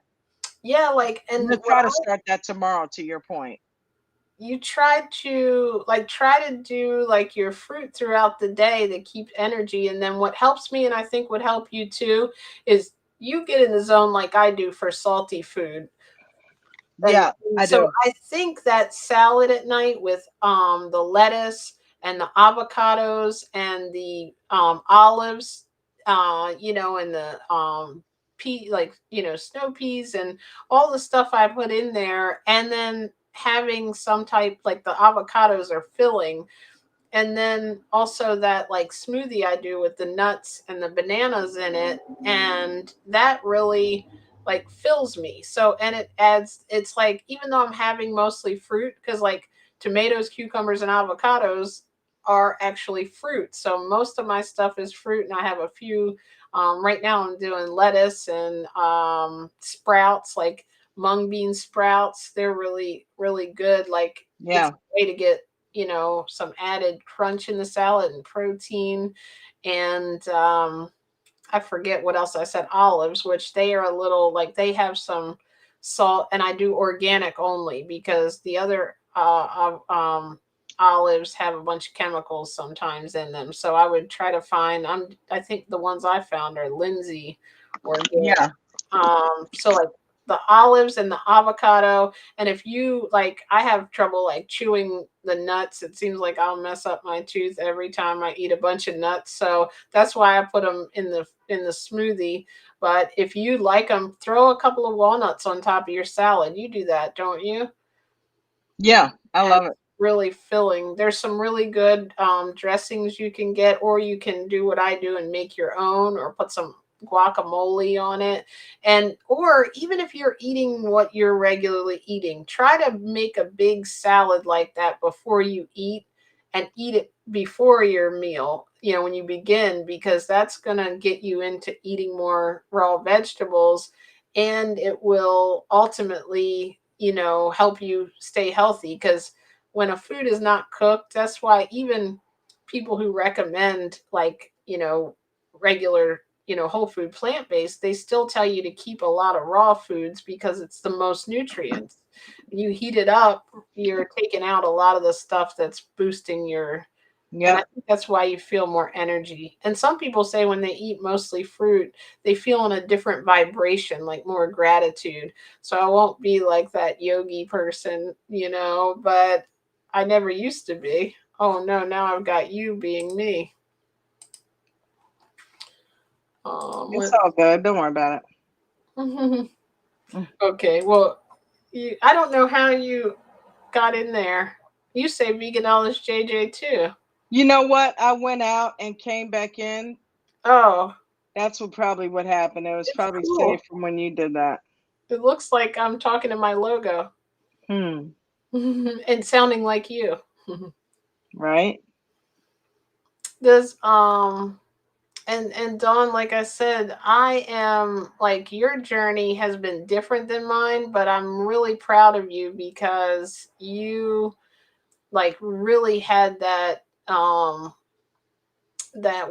Speaker 1: yeah, like,
Speaker 2: I'm
Speaker 1: and
Speaker 2: gonna
Speaker 1: what
Speaker 2: try to start that tomorrow, to your point.
Speaker 1: you try to do like your fruit throughout the day to keep energy. And then what helps me, and I think would help you too, is you get in the zone like I do for salty food. and,
Speaker 2: Yeah,
Speaker 1: and
Speaker 2: I
Speaker 1: so
Speaker 2: do.
Speaker 1: I think that salad at night with the lettuce and the avocados and the olives, and the pea, like, snow peas and all the stuff I put in there, and then having some type, like the avocados are filling, and then also that like smoothie I do with the nuts and the bananas in it, and that really like fills me. So, and it adds, it's like, even though I'm having mostly fruit, because like tomatoes, cucumbers, and avocados are actually fruit, so most of my stuff is fruit, and I have a few, right now I'm doing lettuce and sprouts, like mung bean sprouts. They're really really good. Like it's
Speaker 2: Yeah.
Speaker 1: a way to get, some added crunch in the salad and protein. And I forget what else I said. Olives, which they are a little, like, they have some salt, and I do organic only because the other olives have a bunch of chemicals sometimes in them. So I would try to find. I think the ones I found are Lindsay organic.
Speaker 2: Yeah.
Speaker 1: So like the olives and the avocado. And if you like, I have trouble like chewing the nuts. It seems like I'll mess up my tooth every time I eat a bunch of nuts. So that's why I put them in the smoothie. But if you like them, throw a couple of walnuts on top of your salad. You do that, don't you?
Speaker 2: Yeah. I
Speaker 1: And
Speaker 2: love it.
Speaker 1: it's really filling. There's some really good dressings you can get, or you can do what I do and make your own, or put some guacamole on it. And or even if you're eating what you're regularly eating, try to make a big salad like that before you eat, and eat it before your meal, when you begin, because that's going to get you into eating more raw vegetables, and it will ultimately, help you stay healthy. Because when a food is not cooked, that's why even people who recommend, like, regular, whole food plant based, they still tell you to keep a lot of raw foods because it's the most nutrients. When you heat it up, you're taking out a lot of the stuff that's boosting your, and I
Speaker 2: Yep.
Speaker 1: think that's why you feel more energy. And some people say when they eat mostly fruit, they feel in a different vibration, like more gratitude. So I won't be like that yogi person, but I never used to be. Oh no, now I've got you being me.
Speaker 2: It's
Speaker 1: What?
Speaker 2: all good. Don't worry about it.
Speaker 1: Okay, well, I don't know how you got in there. You say Veganologist JJ too.
Speaker 2: You know what? I went out and came back in.
Speaker 1: Oh,
Speaker 2: That's what happened. It was
Speaker 1: it's
Speaker 2: probably
Speaker 1: cool.
Speaker 2: saved from when you did that.
Speaker 1: It looks like I'm talking to my logo
Speaker 2: Hmm.
Speaker 1: and sounding like you.
Speaker 2: Right?
Speaker 1: Does and Dawn, like I said, I am like your journey has been different than mine, but I'm really proud of you because you like really had that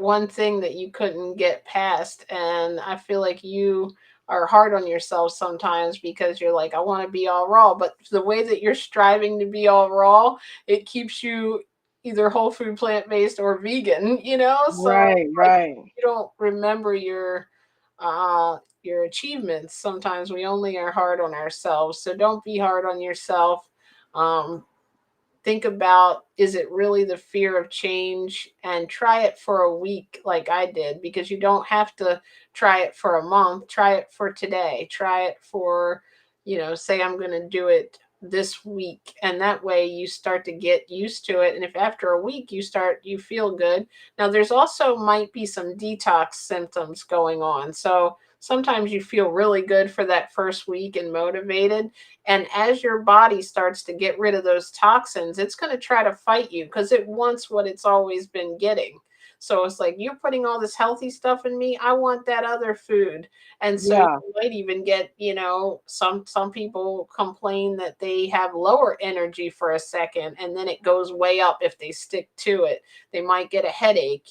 Speaker 1: one thing that you couldn't get past, and I feel like you are hard on yourself sometimes because you're like, I want to be all raw, but the way that you're striving to be all raw, it keeps you either whole food, plant-based, or vegan, so
Speaker 2: Right,
Speaker 1: like
Speaker 2: right.
Speaker 1: you don't remember your achievements. Sometimes we only are hard on ourselves, so don't be hard on yourself. um think about, is it really the fear of change, and try it for a week like I did, because you don't have to try it for a month. Try it for today, try it for, say I'm going to do it this week, and that way you start to get used to it, and if after a week you feel good. Now there's also might be some detox symptoms going on, so sometimes you feel really good for that first week and motivated, and as your body starts to get rid of those toxins, it's going to try to fight you because it wants what it's always been getting. So it's like, you're putting all this healthy stuff in me. I want that other food. And so you
Speaker 2: Yeah,
Speaker 1: might even get, some people complain that they have lower energy for a second and then it goes way up if they stick to it. They might get a headache.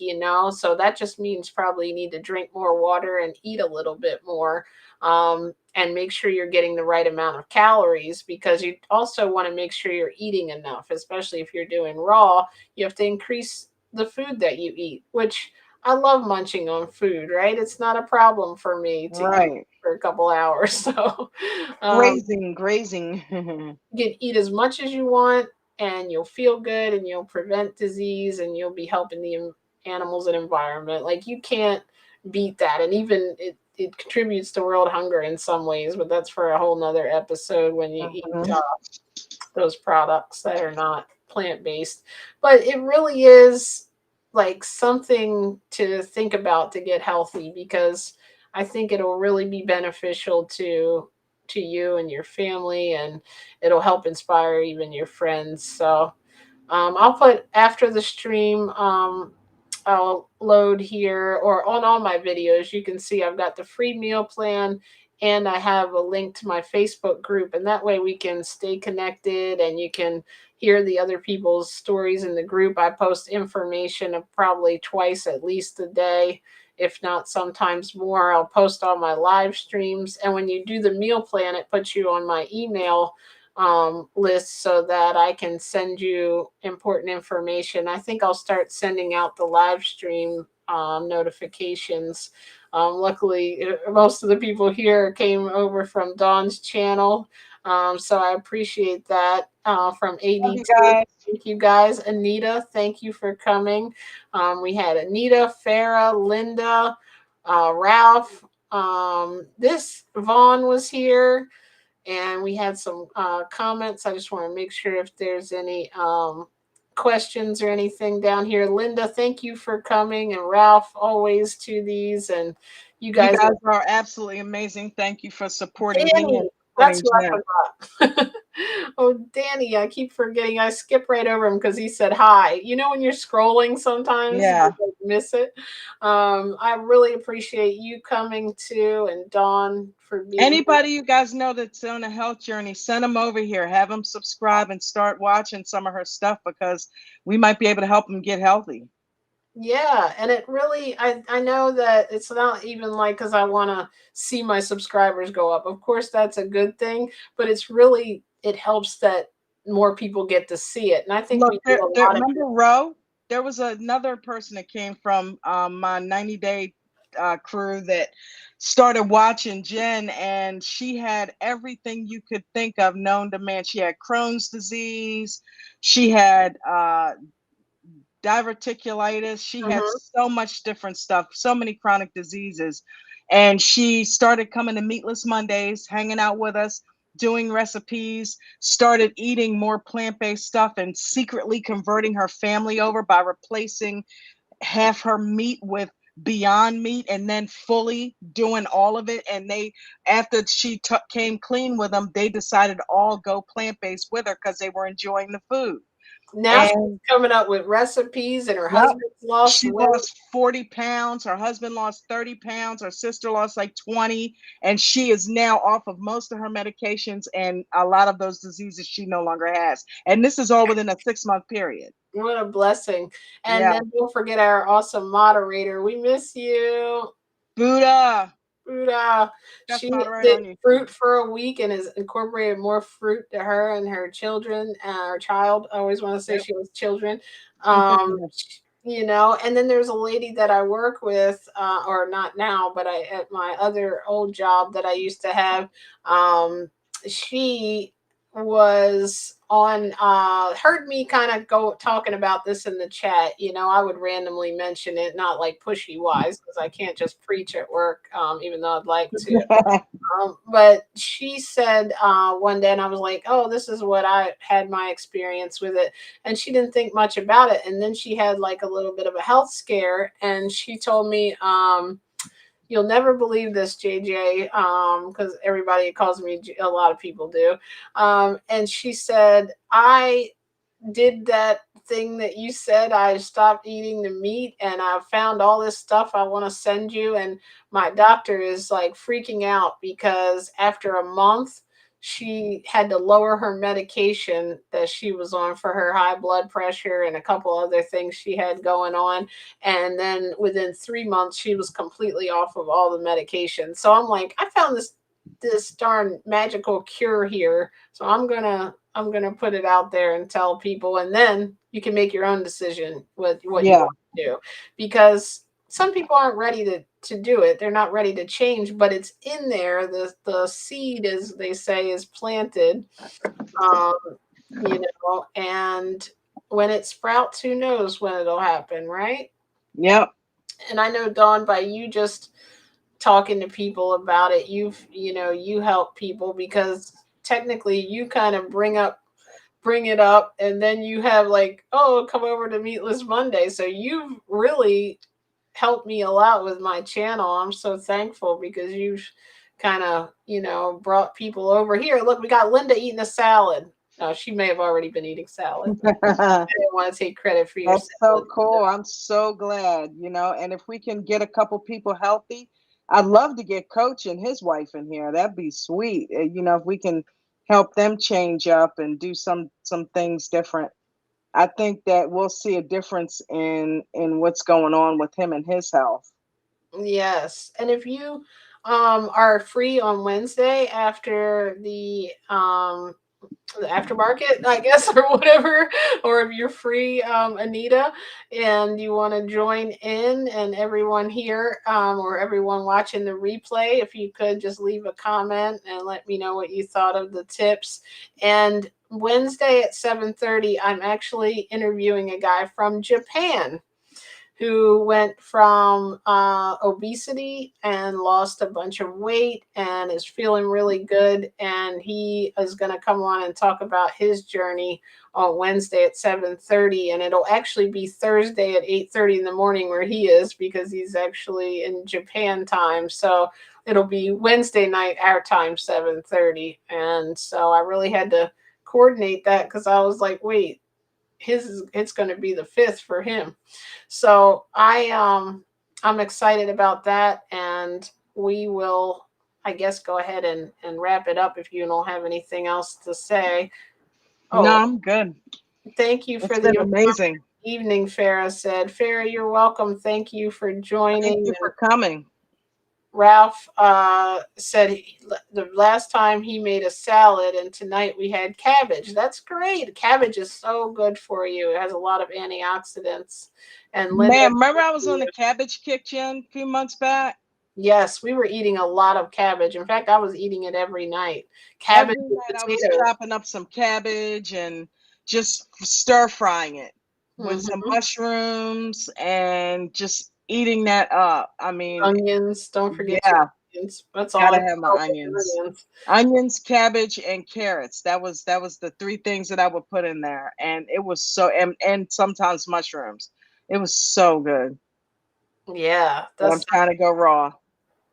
Speaker 1: So that just means probably you need to drink more water and eat a little bit more. And make sure you're getting the right amount of calories, because you also want to make sure you're eating enough, especially if you're doing raw. You have to increase the food that you eat, which I love munching on food, right? It's not a problem for me to eat
Speaker 2: right.
Speaker 1: for a couple hours. So um,
Speaker 2: Grazing, grazing.
Speaker 1: you can eat as much as you want, and you'll feel good, and you'll prevent disease, and you'll be helping the animals and environment. Like, you can't beat that, and even it contributes to world hunger in some ways, but that's for a whole nother episode when you eat
Speaker 2: Mhm.
Speaker 1: those products that are not plant based. But it really is like something to think about to get healthy, because I think it'll really be beneficial to you and your family, and it'll help inspire even your friends. So I'll put after the stream. I'll load here, or on all my videos. You can see I've got the free meal plan, and I have a link to my Facebook group, and that way we can stay connected, and you can hear the other people's stories in the group. I post information of probably twice at least a day, if not sometimes more. I'll post all my live streams, and when you do the meal plan, it puts you on my email list so that I can send you important information. I think I'll start sending out the live stream notifications. Luckily, most of the people here came over from Dawn's channel. So I appreciate that from
Speaker 2: Love you
Speaker 1: AD2.
Speaker 2: guys.
Speaker 1: Thank you guys. Anita, thank you for coming. We had Anita, Farah, Linda, Ralph. This Vaughn was here, and we had some comments. I just want to make sure if there's any questions or anything down here. Linda, thank you for coming, and Ralph, always to these, and you
Speaker 2: You
Speaker 1: guys.
Speaker 2: guys are absolutely amazing. Thank you for supporting me and
Speaker 1: Danny, that's
Speaker 2: supporting
Speaker 1: who
Speaker 2: Jen.
Speaker 1: I forgot. Oh, Danny, I keep forgetting. I skip right over him because he said hi. When you're scrolling, sometimes you
Speaker 2: Yeah.
Speaker 1: like miss it. I really appreciate you coming too, and Dawn for being here.
Speaker 2: Anybody you guys know that's on a health journey, send them over here. Have them subscribe and start watching some of her stuff, because we might be able to help them get healthy.
Speaker 1: Yeah, and it really, I know that it's not even like because I want to see my subscribers go up. Of course, that's a good thing, but it's really, it helps that more people get to see it, and I think
Speaker 2: Look,
Speaker 1: we do a lot of
Speaker 2: remember Ro? There was another person that came from my 90-day crew that started watching Jen, and she had everything you could think of known to man. She had Crohn's disease, she had diverticulitis, she had
Speaker 1: Mhm.
Speaker 2: so much different stuff, so many chronic diseases. And she started coming to Meatless Mondays, hanging out with us, doing recipes, started eating more plant-based stuff, and secretly converting her family over by replacing half her meat with Beyond Meat, and then fully doing all of it. And they, after she came clean with them, they decided to all go plant-based with her because they were enjoying the food.
Speaker 1: Now she's
Speaker 2: And
Speaker 1: coming up with recipes, and her
Speaker 2: yep,
Speaker 1: husband's lost
Speaker 2: she
Speaker 1: weight.
Speaker 2: lost 40 pounds. Her husband lost 30 pounds. Her sister lost like 20. And she is now off of most of her medications and a lot of those diseases she no longer has. And this is all within a 6-month period.
Speaker 1: What a blessing. And
Speaker 2: Yeah.
Speaker 1: then don't forget our awesome moderator. We miss you.
Speaker 2: Buddha.
Speaker 1: Buddha.
Speaker 2: Best
Speaker 1: She
Speaker 2: moderator
Speaker 1: did
Speaker 2: on YouTube.
Speaker 1: fruit for a week and has incorporated more fruit to her and her children, her child. I always want to say
Speaker 2: Yep.
Speaker 1: she was children. You know, and then there's a lady that I work with, or not now, but I at my other old job that I used to have. She was on heard me kind of go talking about this in the chat. You know, I would randomly mention it, not like pushy wise, because I can't just preach at work, even though I'd like to. But she said one day, and I was like, oh, this is what I had my experience with it. And she didn't think much about it. And then she had like a little bit of a health scare. And she told me, you'll never believe this, JJ, because everybody calls me, a lot of people do. And she said, I did that thing that you said. I stopped eating the meat and I found all this stuff I want to send you. And my doctor is like freaking out because after a month, she had to lower her medication that she was on for her high blood pressure and a couple other things she had going on. And then within 3 months, she was completely off of all the medication. So I'm like, I found this darn magical cure here. So I'm gonna put it out there and tell people, and then you can make your own decision with what you
Speaker 2: Yeah.
Speaker 1: want to do, because some people aren't ready to do it. They're not ready to change, but it's in there. The seed, as they say, is planted. Um, and when it sprouts, who knows when it'll happen, right?
Speaker 2: Yep.
Speaker 1: And I know, Dawn, by you just talking to people about it, you help people, because technically you kind of bring it up, and then you have like, oh, come over to Meatless Monday. So you've really helped me a lot with my channel. I'm so thankful because you've kind of, brought people over here. Look, we got Linda eating a salad. No, she may have already been eating salad. I didn't want to take credit for your
Speaker 2: That's so
Speaker 1: salad, Linda.
Speaker 2: cool. I'm so glad, and if we can get a couple people healthy, I'd love to get Coach and his wife in here. That'd be sweet. If we can help them change up and do some things different, I think that we'll see a difference in what's going on with him and his health.
Speaker 1: Yes. And if you are free on Wednesday after the aftermarket, I guess, or whatever, or if you're free, Anita, and you want to join in, and everyone here, or everyone watching the replay, if you could just leave a comment and let me know what you thought of the tips. And Wednesday at 7:30, I'm actually interviewing a guy from Japan who went from obesity and lost a bunch of weight and is feeling really good. And he is going to come on and talk about his journey on Wednesday at 7:30. And it'll actually be Thursday at 8:30 in the morning where he is, because he's actually in Japan time. So it'll be Wednesday night, our time, 7:30. And so I really had to coordinate that, because I was like, wait, it's going to be the 5th for him. So I'm excited about that, and we will, I guess, go ahead and wrap it up if you don't have anything else to say.
Speaker 2: No,
Speaker 1: Oh,
Speaker 2: I'm good.
Speaker 1: thank you
Speaker 2: It's
Speaker 1: for the
Speaker 2: been amazing.
Speaker 1: evening, Farah said. Farah, you're welcome. Thank you for
Speaker 2: Thank
Speaker 1: joining.
Speaker 2: you for coming.
Speaker 1: Ralph said the last time he made a salad, and tonight we had cabbage. That's great. Cabbage is so good for you. It has a lot of antioxidants. And Linda,
Speaker 2: Man, remember I was on the Cabbage Kitchen a few months back?
Speaker 1: yes, we were eating a lot of cabbage. In fact, I was eating it every night. Cabbage
Speaker 2: Every
Speaker 1: with
Speaker 2: night I was
Speaker 1: potatoes.
Speaker 2: chopping up some cabbage and just stir frying it with some
Speaker 1: Hmm.
Speaker 2: mushrooms and just eating that up. I mean,
Speaker 1: Onions, don't forget your
Speaker 2: yeah,
Speaker 1: onions. That's all
Speaker 2: gotta
Speaker 1: I
Speaker 2: have my
Speaker 1: know
Speaker 2: onions.
Speaker 1: are onions.
Speaker 2: Onions, cabbage, and carrots. That was the three things that I would put in there, and it was so and sometimes mushrooms. It was so good.
Speaker 1: Yeah,
Speaker 2: But I'm
Speaker 1: that's
Speaker 2: trying to go raw.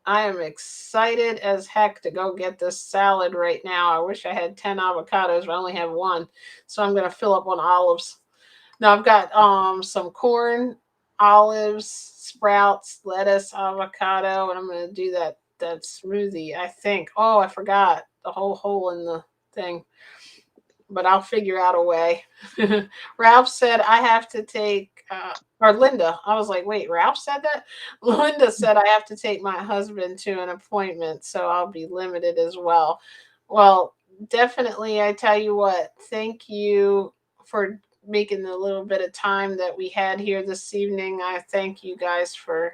Speaker 1: I am excited as heck to go get this salad right now. I wish I had 10 avocados, but I only have one. So I'm gonna fill up on olives. Now I've got some corn, olives, sprouts, lettuce, avocado, and I'm gonna do that smoothie, I think. Oh, I forgot the whole hole in the thing, but I'll figure out a way. Ralph said I have to take, or Linda. I was like, wait, Ralph said that? Linda said I have to take my husband to an appointment, so I'll be limited as well. Well, definitely, I tell you what, thank you for making the little bit of time that we had here this evening. I thank you guys for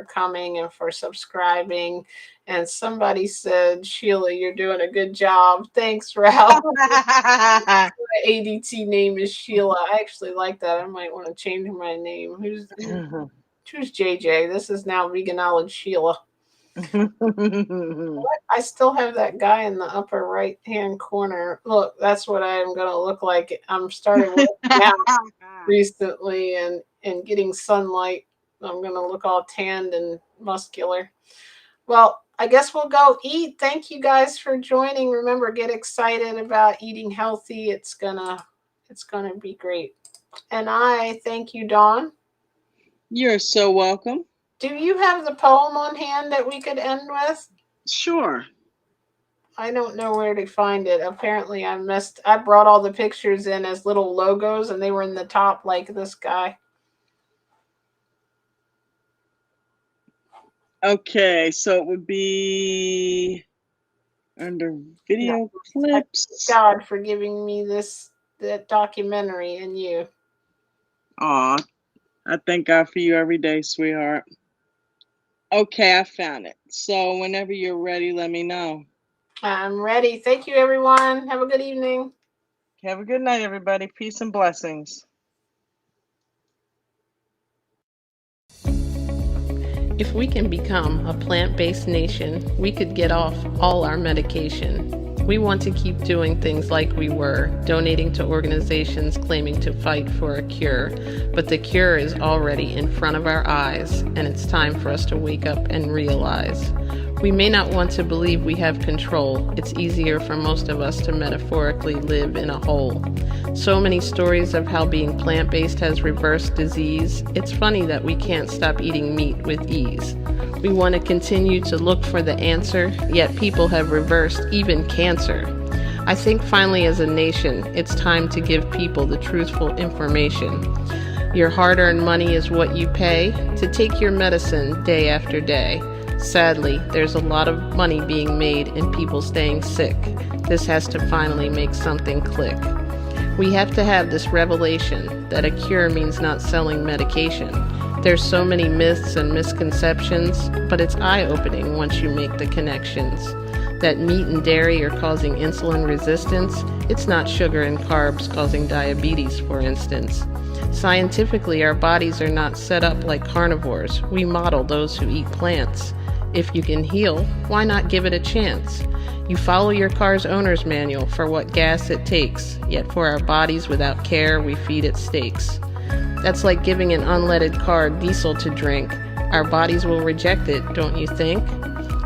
Speaker 1: coming and for subscribing. And somebody said, Sheila, you're doing a good job. Thanks, Ralph. My ADT name is Sheila. I actually like that. I might want to change my name. Who's JJ? This is now Veganology Sheila. I still have that guy in the upper right hand corner. Look, that's what I am going to look like. I'm started working out recently and getting sunlight. I'm going to look all tanned and muscular. Well, I guess we'll go eat. Thank you guys for joining. Remember, get excited about eating healthy. It's gonna be great. And I thank you, Dawn.
Speaker 2: You're so welcome.
Speaker 1: Do you have the poem on hand that we could end with?
Speaker 2: Sure.
Speaker 1: I don't know where to find it. Apparently I brought all the pictures in as little logos and they were in the top like this guy.
Speaker 2: Okay, so it would be under video clips.
Speaker 1: God for giving me that documentary and you.
Speaker 2: Aw, I thank God for you every day, sweetheart. Okay, I found it. So whenever you're ready, let me know.
Speaker 1: I'm ready. Thank you, everyone. Have a good evening.
Speaker 2: Have a good night, everybody. Peace and blessings.
Speaker 3: If we can become a plant-based nation, we could get off all our medication. We want to keep doing things like we were, donating to organizations claiming to fight for a cure. But the cure is already in front of our eyes, and it's time for us to wake up and realize. We may not want to believe we have control. It's easier for most of us to metaphorically live in a hole. So many stories of how being plant-based has reversed disease. It's funny that we can't stop eating meat with ease. We want to continue to look for the answer, yet people have reversed even cancer. I think finally as a nation, it's time to give people the truthful information. Your hard-earned money is what you pay to take your medicine day after day. Sadly, there's a lot of money being made in people staying sick. This has to finally make something click. We have to have this revelation that a cure means not selling medication. There's so many myths and misconceptions, but it's eye-opening once you make the connections. That meat and dairy are causing insulin resistance, it's not sugar and carbs causing diabetes, for instance. Scientifically, our bodies are not set up like carnivores. We model those who eat plants. If you can heal, why not give it a chance? You follow your car's owner's manual for what gas it takes, yet for our bodies without care, we feed it steaks. That's like giving an unleaded car diesel to drink. Our bodies will reject it, don't you think?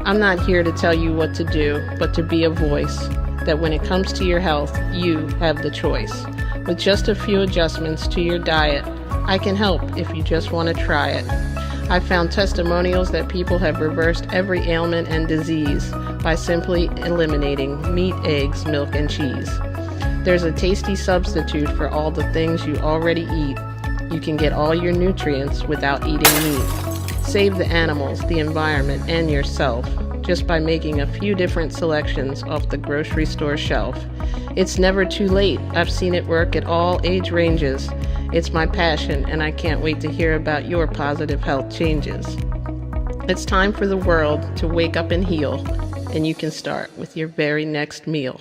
Speaker 3: I'm not here to tell you what to do, but to be a voice, that when it comes to your health, you have the choice. With just a few adjustments to your diet, I can help if you just want to try it. I've found testimonials that people have reversed every ailment and disease by simply eliminating meat, eggs, milk, and cheese. There's a tasty substitute for all the things you already eat. You can get all your nutrients without eating meat. Save the animals, the environment, and yourself just by making a few different selections off the grocery store shelf. It's never too late. I've seen it work at all age ranges. It's my passion, and I can't wait to hear about your positive health changes. It's time for the world to wake up and heal, and you can start with your very next meal.